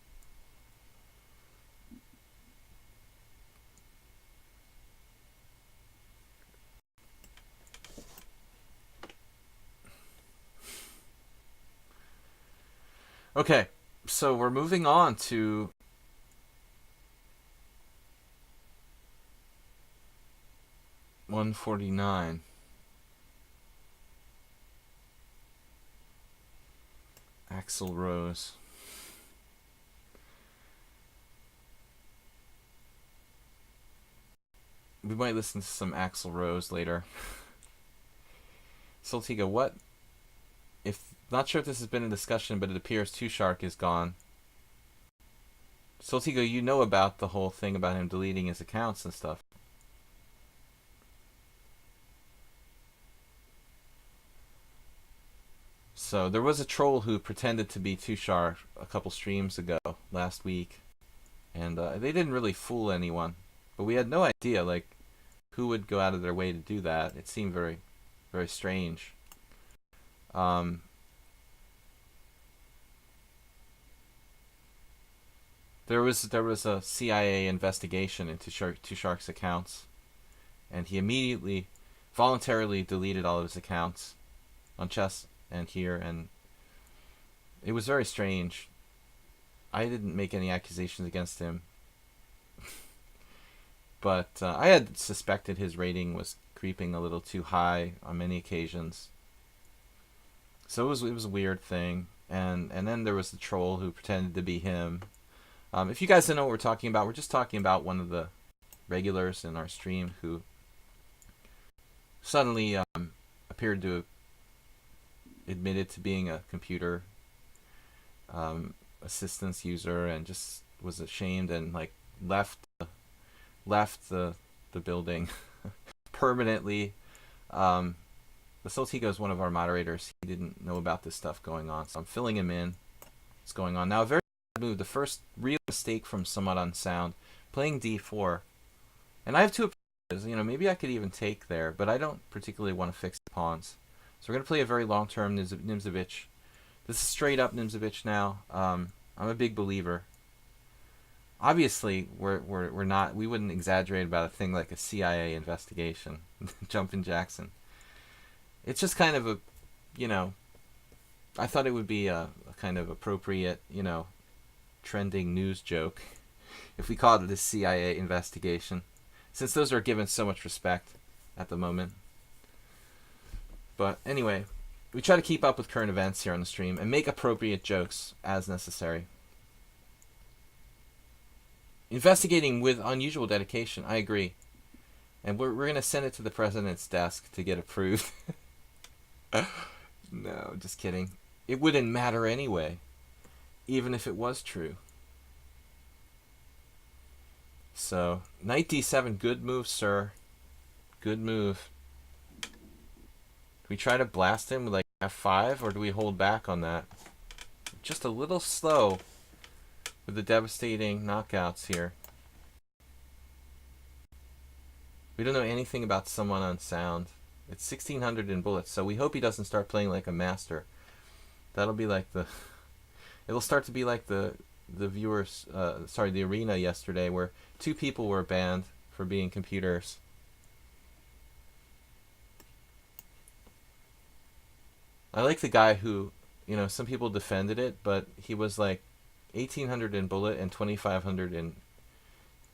Okay, so we're moving on to $149. Axl Rose. We might listen to some Axl Rose later. Soltiga, what? Not sure if this has been a discussion, but it appears Two Shark is gone. Soltiga, you know about the whole thing about him deleting his accounts and stuff. So there was a troll who pretended to be Two Shark a couple streams ago, last week, and they didn't really fool anyone. But we had no idea, like, who would go out of their way to do that. It seemed very, very strange. There was a CIA investigation into Two Shark's accounts, and he immediately, voluntarily deleted all of his accounts on chess and here, and it was very strange. I didn't make any accusations against him, but I had suspected his rating was creeping a little too high on many occasions. So it was a weird thing, and then there was the troll who pretended to be him. If you guys don't know what we're talking about, we're just talking about one of the regulars in our stream who suddenly appeared to have admitted to being a computer assistance user and just was ashamed and like left the building permanently. The Soltigo is one of our moderators. He didn't know about this stuff going on, so I'm filling him in. What's going on now? A very bad move. The first real mistake from Somewhat Unsound, playing d4, and I have two approaches. You know, maybe I could even take there, but I don't particularly want to fix the pawns. So we're gonna play a very long-term Nimzovich. This is straight up Nimzovich now. I'm a big believer. Obviously, we're not. We wouldn't exaggerate about a thing like a CIA investigation. Jumpin' Jackson. It's just kind of a, you know, I thought it would be a kind of appropriate, you know, trending news joke if we called it a CIA investigation, since those are given so much respect at the moment. But anyway, we try to keep up with current events here on the stream and make appropriate jokes as necessary. Investigating with unusual dedication, I agree. And we're going to send it to the president's desk to get approved. No, just kidding. It wouldn't matter anyway, even if it was true. So, knight d7, good move, sir. Good move. Do we try to blast him with like f5, or do we hold back on that? Just a little slow with the devastating knockouts here. We don't know anything about Someone Unsound. It's 1600 in bullets, so we hope he doesn't start playing like a master. That'll be like the... It'll start to be like the viewers... sorry, the arena yesterday, where 2 people were banned for being computers. I like the guy who, you know, some people defended it, but he was like 1800 in bullet and 2500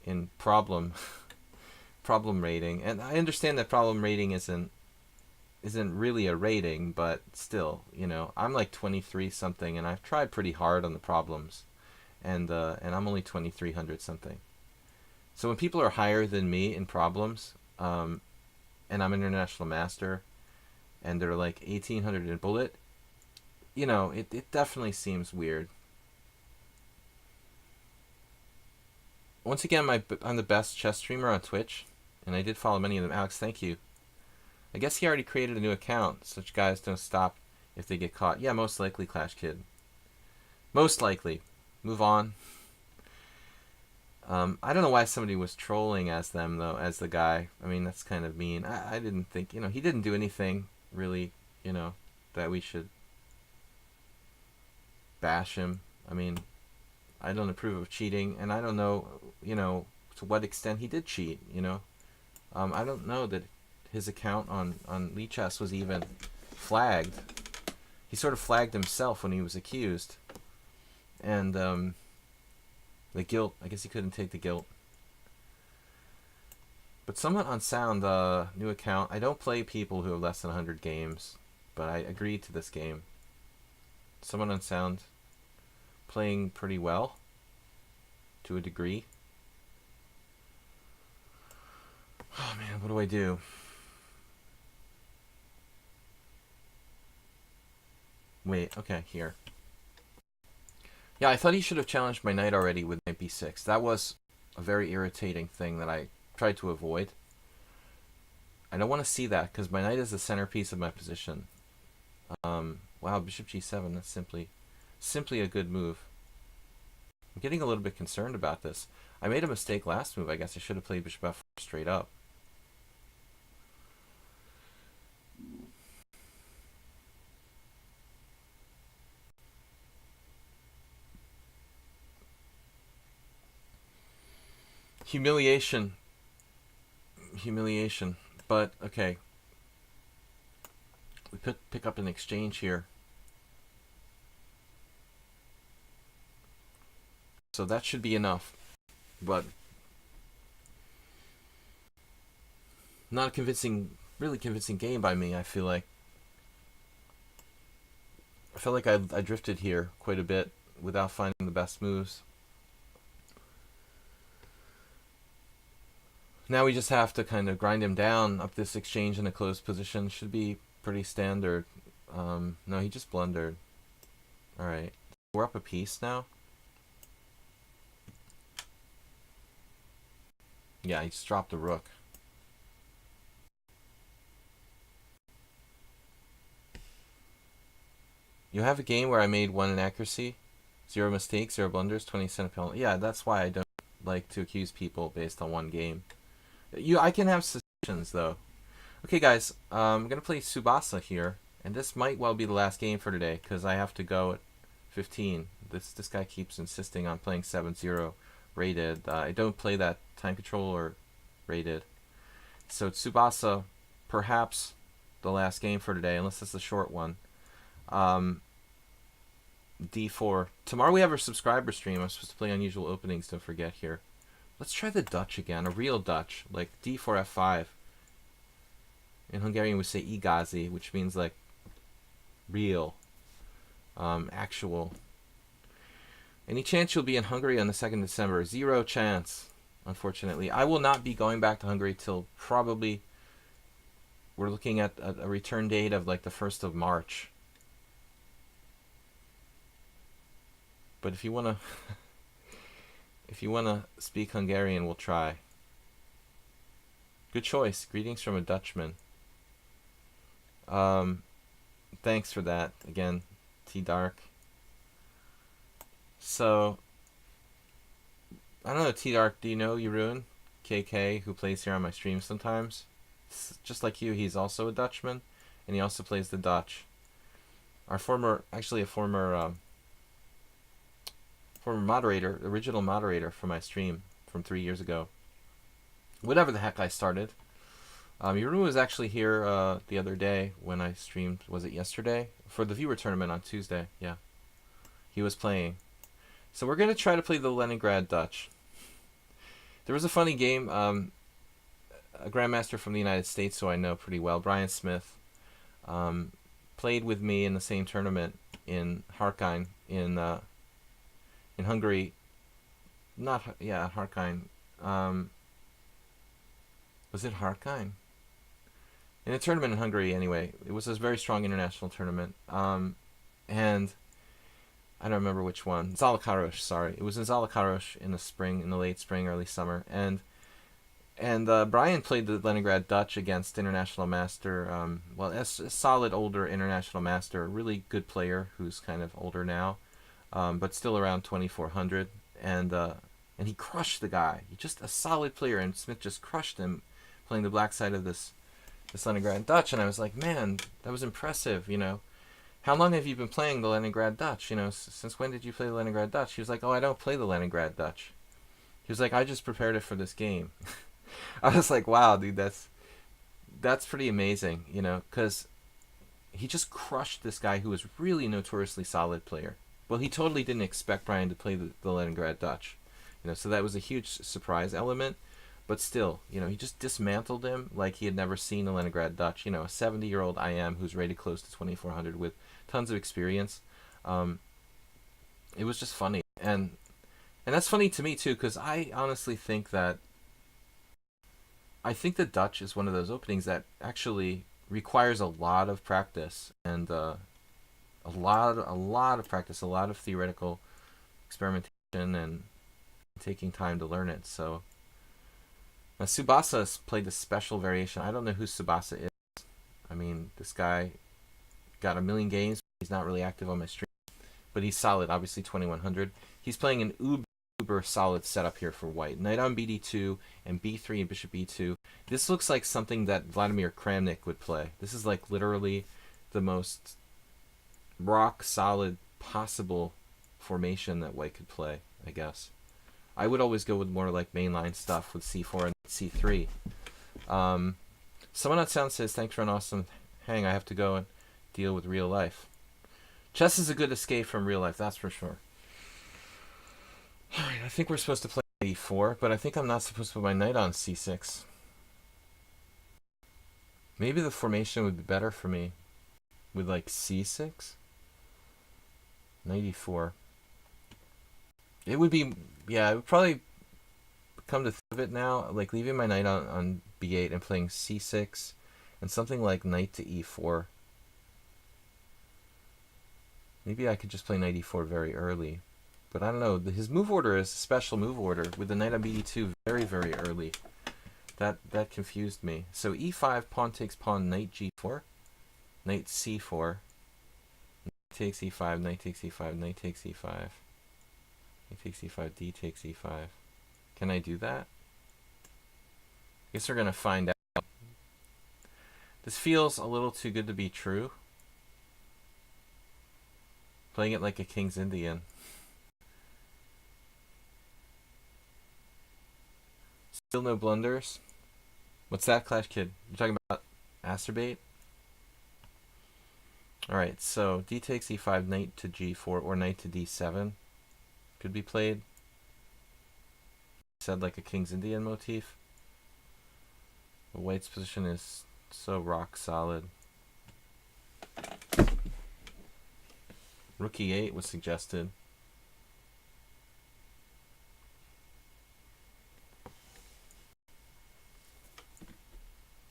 in problem rating. And I understand that problem rating isn't really a rating, but still, you know, I'm like 23 something, and I've tried pretty hard on the problems, and I'm only 2300 something. So when people are higher than me in problems, and I'm an international master, and they're like 1800 in bullet, you know, it definitely seems weird. Once again, I'm the best chess streamer on Twitch, and I did follow many of them. Alex, thank you. I guess he already created a new account. Such guys don't stop if they get caught. Yeah, most likely, Clash Kid. Most likely. Move on. I don't know why somebody was trolling as them, though, as the guy. I mean, that's kind of mean. I didn't think, you know, he didn't do anything really, you know, that we should bash him. I mean, I don't approve of cheating, and I don't know, you know, to what extent he did cheat, you know. I don't know that his account on lichess was even flagged. He sort of flagged himself when he was accused. And the guilt, I guess he couldn't take the guilt. But Somewhat Unsound, new account. I don't play people who have less than 100 games, but I agreed to this game. Somewhat Unsound, playing pretty well, to a degree. Oh man, what do I do? Wait, okay, here. Yeah, I thought he should have challenged my knight already with knight b6. That was a very irritating thing that I tried to avoid. I don't want to see that, because my knight is the centerpiece of my position. Wow, bishop g7, that's simply a good move. I'm getting a little bit concerned about this. I made a mistake last move. I guess I should have played bishop f4 straight up. Humiliation. Humiliation. But, okay. We pick up an exchange here. So that should be enough. But not a convincing, really convincing game by me, I feel like. I feel like I drifted here quite a bit without finding the best moves. Now we just have to kind of grind him down up this exchange in a closed position. Should be pretty standard. No, he just blundered. Alright. We're up a piece now. Yeah, he just dropped a rook. You have a game where I made 1 inaccuracy, 0 mistakes, 0 blunders, 20% penalty. Yeah, that's why I don't like to accuse people based on one game. I can have suspicions though. Okay, guys, I'm gonna play Tsubasa here, and this might well be the last game for today because I have to go at 15. This guy keeps insisting on playing 7-0 rated. I don't play that time control or rated. So Tsubasa, perhaps the last game for today, unless it's a short one. D4. Tomorrow we have our subscriber stream. I'm supposed to play unusual openings, don't forget here. Let's try the Dutch again, a real Dutch, like D4 F5. In Hungarian we say igazi, which means like real, actual. Any chance you'll be in Hungary on the 2nd December? 0 chance, unfortunately. I will not be going back to Hungary till probably, we're looking at a return date of like the 1st of March. But if you wanna if you wanna speak Hungarian, we'll try. Good choice. Greetings from a Dutchman. Thanks for that again, T Dark. So I don't know, T Dark, do you know Jeroen KK, who plays here on my stream sometimes? Just like you, he's also a Dutchman, and he also plays the Dutch. Our former moderator, original moderator for my stream from 3 years ago. Whatever the heck I started. Jeroen was actually here the other day when I streamed. Was it yesterday? For the viewer tournament on Tuesday. Yeah. He was playing. So we're going to try to play the Leningrad Dutch. There was a funny game. A grandmaster from the United States who I know pretty well, Brian Smith, played with me in the same tournament in Harkine in Hungary. Harkine. Was it Harkine? In a tournament in Hungary, anyway. It was a very strong international tournament. And I don't remember which one. Zalakaros, sorry. It was in Zalakaros in the spring, in the late spring, early summer. And Brian played the Leningrad Dutch against international master, a solid older international master, a really good player who's kind of older now, but still around 2400. And he crushed the guy. He just a solid player, and Smith just crushed him playing the black side of this Leningrad Dutch. And I was like, man, that was impressive, you know. How long have you been playing the Leningrad Dutch? You know, since when did you play the Leningrad Dutch? He was like, oh, I don't play the Leningrad Dutch. He was like, I just prepared it for this game. I was like, wow, dude, that's pretty amazing, you know, because he just crushed this guy who was really notoriously solid player. Well, he totally didn't expect Brian to play the Leningrad Dutch, you know, so that was a huge surprise element. But still, you know, he just dismantled him like he had never seen a Leningrad Dutch. You know, a 70-year-old IM who's rated close to 2400 with tons of experience. It was just funny, and that's funny to me too, because I honestly think that the Dutch is one of those openings that actually requires a lot of practice and a lot of practice, a lot of theoretical experimentation and taking time to learn it. So now Tsubasa played a special variation. I don't know who Tsubasa is. I mean, this guy got a million games. He's not really active on my stream, but he's solid. Obviously 2100. He's playing an uber solid setup here for white. Knight on bd2 and b3 and bishop e2. This looks like something that Vladimir Kramnik would play. This is like literally the most rock solid possible formation that white could play, I guess. I would always go with more like mainline stuff with c4 and c3. Someone on sound says, thanks for an awesome hang. I have to go and deal with real life. Chess is a good escape from real life, that's for sure. Alright, I think we're supposed to play e4, but I think I'm not supposed to put my knight on c6. Maybe the formation would be better for me with like c6. Knight e4. It would be, yeah, it would probably come to think of it now, like leaving my knight on b8 and playing c6 and something like knight to e4. Maybe I could just play knight e4 very early. But I don't know. His move order is a special move order with the knight on bd2 very, very early. That confused me. So e5, pawn takes pawn, knight g4, knight c4, knight takes e5, knight takes e5, knight takes e5, knight takes e5, d takes e5. Can I do that? I guess we're going to find out. This feels a little too good to be true. Playing it like a King's Indian. Still no blunders. What's that, Clash Kid? You're talking about Asterbait? Alright, so d takes e5, knight to g4, or knight to d7 could be played. Said like a King's Indian motif. The white's position is so rock solid. Rook e8 was suggested.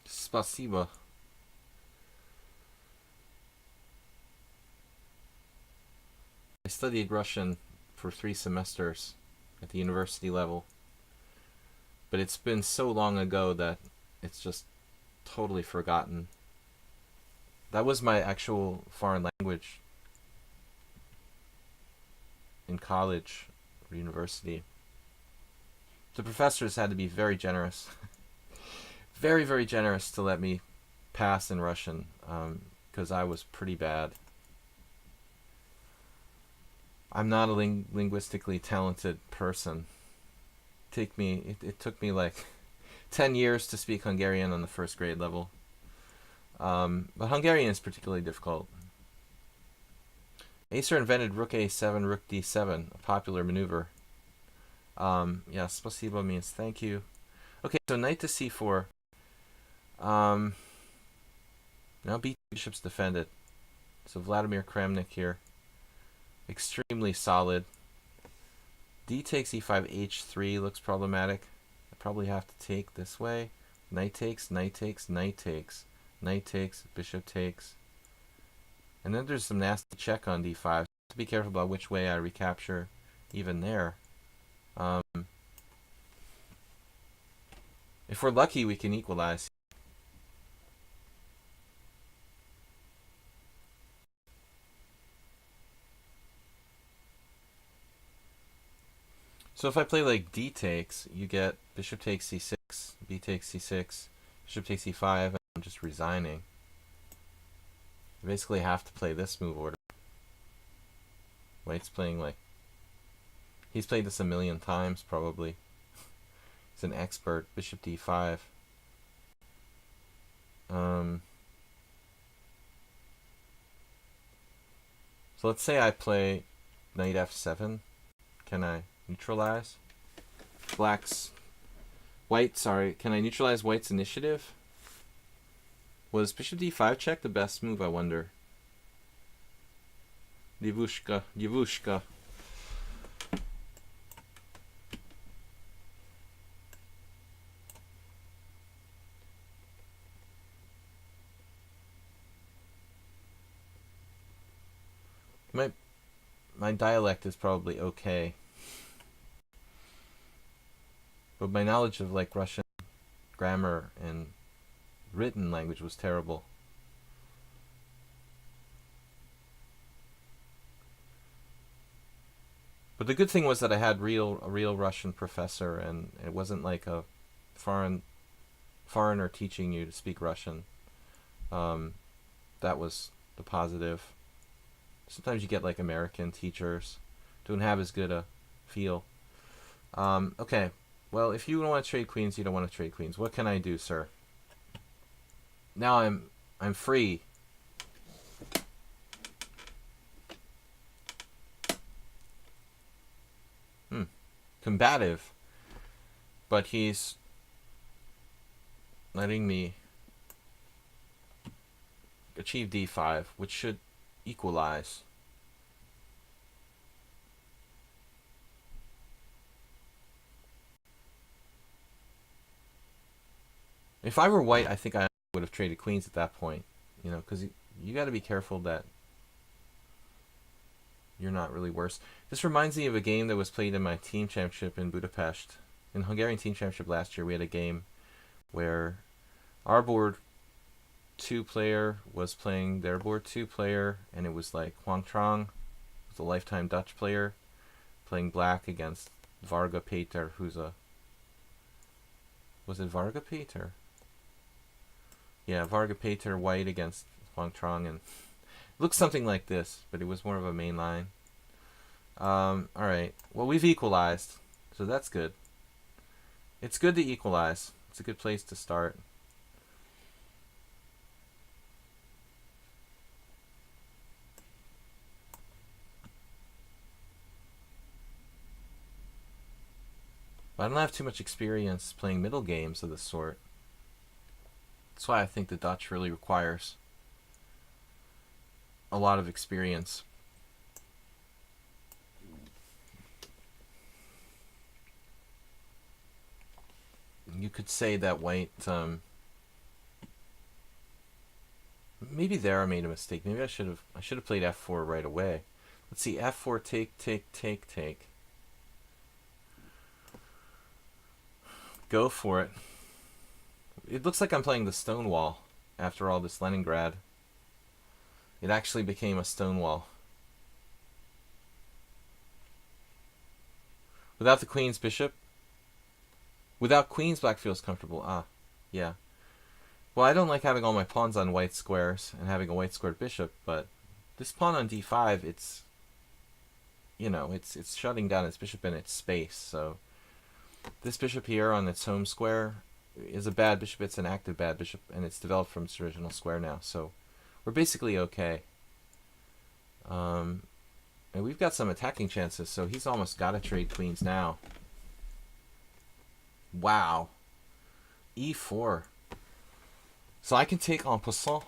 Spasiba. I studied Russian for 3 semesters at the university level. But it's been so long ago that it's just totally forgotten. That was my actual foreign language in college or university. The professors had to be very generous. Very, very generous to let me pass in Russian, because I was pretty bad. I'm not a linguistically talented person. It took me like 10 years to speak Hungarian on the first grade level. But Hungarian is particularly difficult. Acer invented rook a7, rook d7, a popular maneuver. Yeah, spasibo means thank you. Okay, so knight to c4. Now b2 bishop's defended. So Vladimir Kramnik here. Extremely solid. D takes e5, h3 looks problematic. I probably have to take this way. Knight takes, knight takes, knight takes, knight takes, bishop takes. And then there's some nasty check on d5. So I have to be careful about which way I recapture even there. If we're lucky, we can equalize. So if I play like d takes, you get bishop takes c6, b takes c6, bishop takes e5, and I'm just resigning. You basically have to play this move order. White's playing like... He's played this a million times, probably. He's an expert. Bishop d5. So let's say I play knight f7. Can I neutralize white, sorry, can I neutralize white's initiative? Was bishop d5 check the best move, I wonder? Divushka. My dialect is probably okay. But my knowledge of like Russian grammar and written language was terrible. But the good thing was that I had a real Russian professor, and it wasn't like a foreigner teaching you to speak Russian. That was the positive. Sometimes you get like American teachers don't have as good a feel. Okay. Well, if you don't want to trade queens, you don't want to trade queens. What can I do, sir? Now I'm free. Combative. But he's letting me achieve d5, which should equalize. If I were white, I think I would have traded queens at that point. You know, because you got to be careful that you're not really worse. This reminds me of a game that was played in my team championship in Budapest. In Hungarian team championship last year, we had a game where our board 2-player was playing their board 2-player, and it was like Huang Trong, who's a lifetime Dutch player, playing black against Varga Peter, who's a... Was it Varga Peter? Yeah, Varga Peter white against Huang Trong, and it looks something like this, but it was more of a main line. Alright, well, we've equalized, so that's good. It's good to equalize. It's a good place to start. But I don't have too much experience playing middle games of this sort. That's why I think the Dutch really requires a lot of experience. You could say that white, maybe there I made a mistake. Maybe I should have played f4 right away. Let's see, f4, take. Go for it. It looks like I'm playing the Stonewall after all this Leningrad. It actually became a Stonewall. Without the queen's bishop. Without queens, black feels comfortable. Ah, yeah. Well, I don't like having all my pawns on white squares and having a white squared bishop, but this pawn on d5, it's, you know, it's shutting down its bishop in its space, so this bishop here on its home square is a bad bishop. It's an active bad bishop, and it's developed from its original square now, so we're basically okay. And we've got some attacking chances, so he's almost got to trade queens now. Wow. e4. So I can take en passant.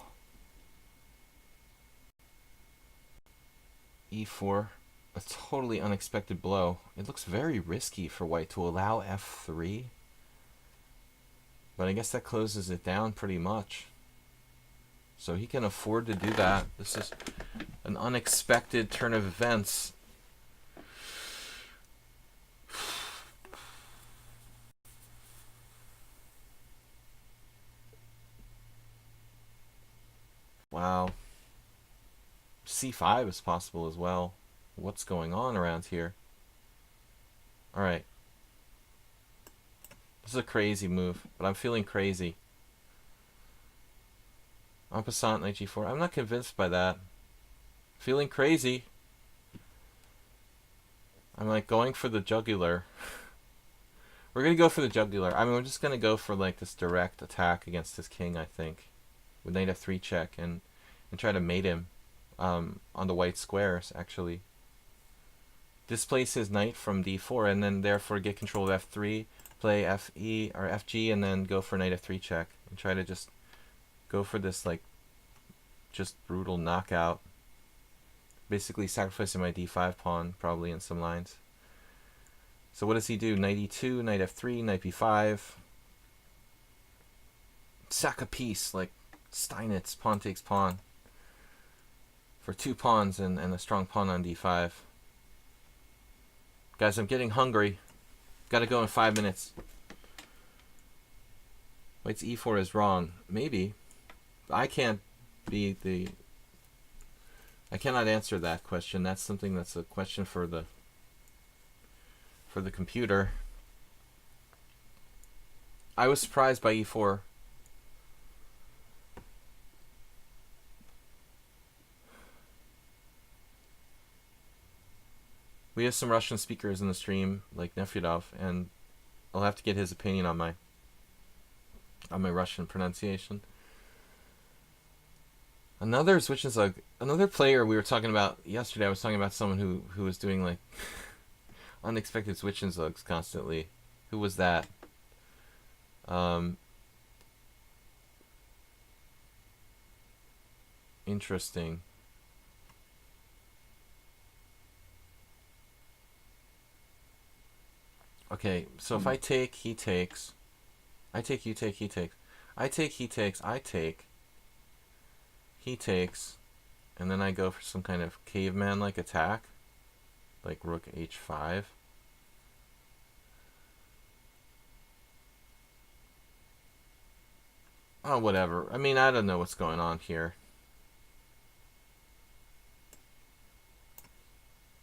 e4. A totally unexpected blow. It looks very risky for white to allow f3. But I guess that closes it down pretty much. So he can afford to do that. This is an unexpected turn of events. Wow. c5 is possible as well. What's going on around here? Alright. This is a crazy move, but I'm feeling crazy. En passant, knight g4. I'm not convinced by that. Feeling crazy. I'm like going for the jugular. We're going to go for the jugular. I mean, we're just going to go for like this direct attack against his king, I think. With knight f3 check and try to mate him on the white squares, actually. Displace his knight from d4 and then therefore get control of f3, play fe or fg, and then go for knight f3 check and try to just go for this like just brutal knockout. Basically sacrificing my d5 pawn probably in some lines. So what does he do? Knight e2, knight f3, knight b5. Sack a piece like Steinitz, pawn takes pawn. For 2 pawns and a strong pawn on d5. Guys, I'm getting hungry. Gotta go in 5 minutes. White's e4 is wrong. Maybe. I can't be the... I cannot answer that question. That's something that's a question for the computer. I was surprised by e4. We have some Russian speakers in the stream, like Nefyadov, and I'll have to get his opinion on my Russian pronunciation. Another Zwischenzug, another player we were talking about yesterday. I was talking about someone who was doing like unexpected Zwischenzugs constantly. Who was that? Interesting. Okay, so if I take, he takes. I take, you take, he takes. I take, he takes, I take, he takes, and then I go for some kind of caveman-like attack, like rook h5. Oh, whatever. I mean, I don't know what's going on here.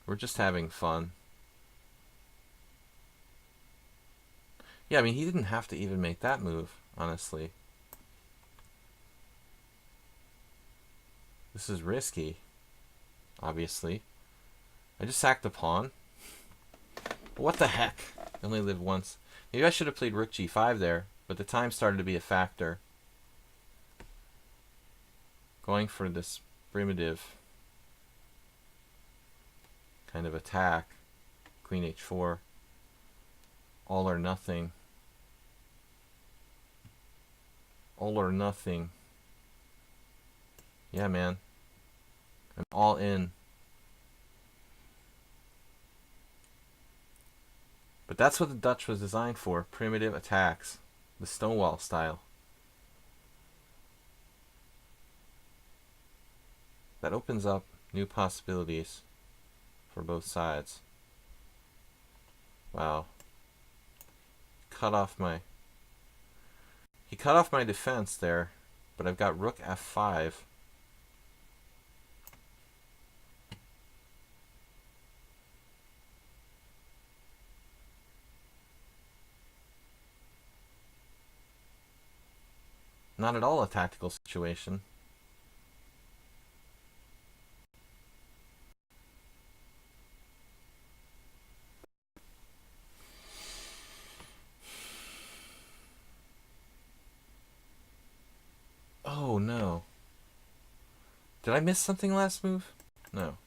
We're just having fun. Yeah, I mean, he didn't have to even make that move, honestly. This is risky, obviously. I just sacked the pawn. But what the heck? I only live once. Maybe I should have played rook g5 there, but the time started to be a factor. Going for this primitive kind of attack. Queen h4. All or nothing. All or nothing. Yeah, man. I'm all in. But that's what the Dutch was designed for. Primitive attacks. The Stonewall style. That opens up new possibilities for both sides. Wow. Cut off my... He cut off my defense there, but I've got rook f5. Not at all a tactical situation. Oh no. Did I miss something last move? No.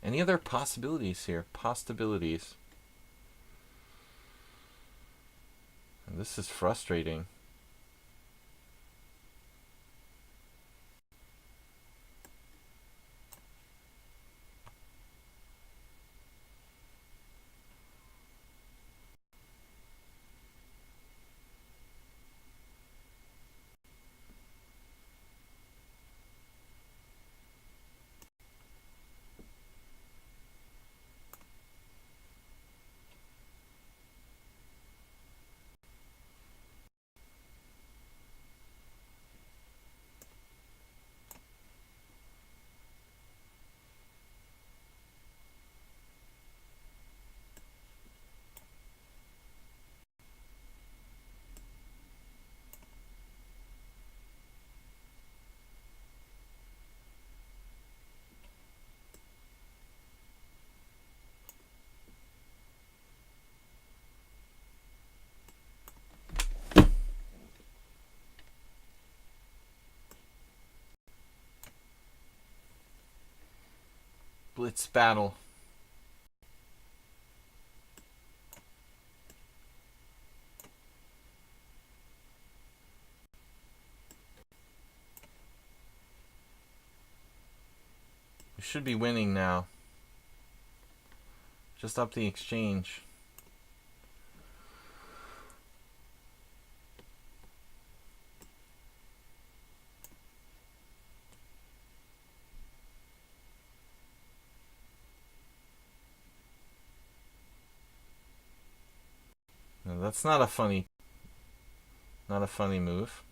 Any other possibilities here? Possibilities. And this is frustrating. Blitz battle. We should be winning now. Just up the exchange. No, that's not a funny move.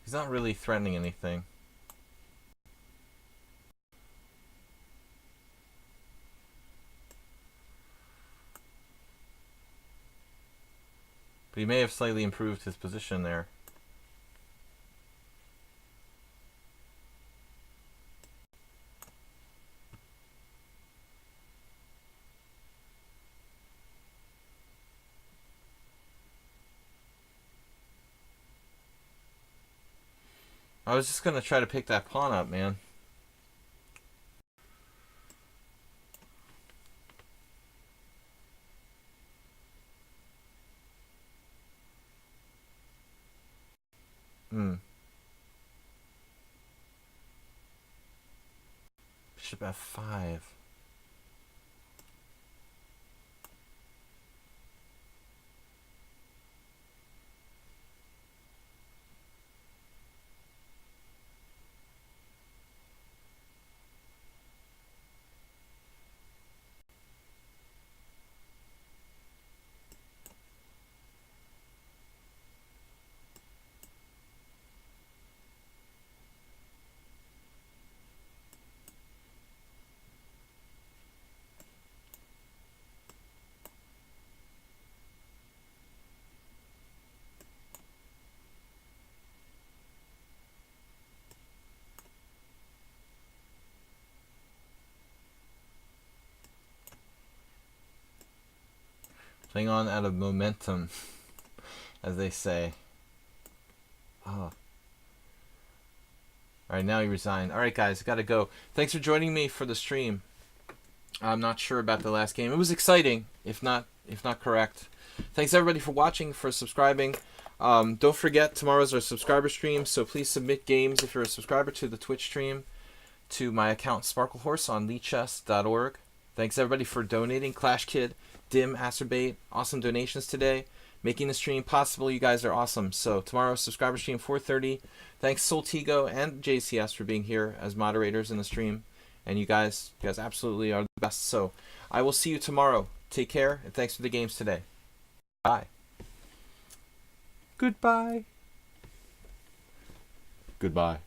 He's not really threatening anything. But he may have slightly improved his position there. I was just gonna try to pick that pawn up, man. Bishop f5. Playing on out of momentum, as they say. Oh. Alright, now he resigned. Alright, guys, gotta go. Thanks for joining me for the stream. I'm not sure about the last game. It was exciting, if not correct. Thanks everybody for watching, for subscribing. Don't forget, tomorrow's our subscriber stream, so please submit games if you're a subscriber to the Twitch stream to my account Sparklehorse on lichess.org. Thanks everybody for donating. Clash Kid, Dim, Acerbate, awesome donations today, making the stream possible. You guys are awesome. So tomorrow, subscriber stream 4:30. Thanks Soltigo and JCS for being here as moderators in the stream. And you guys absolutely are the best. So I will see you tomorrow. Take care, and thanks for the games today. Bye. Goodbye. Goodbye.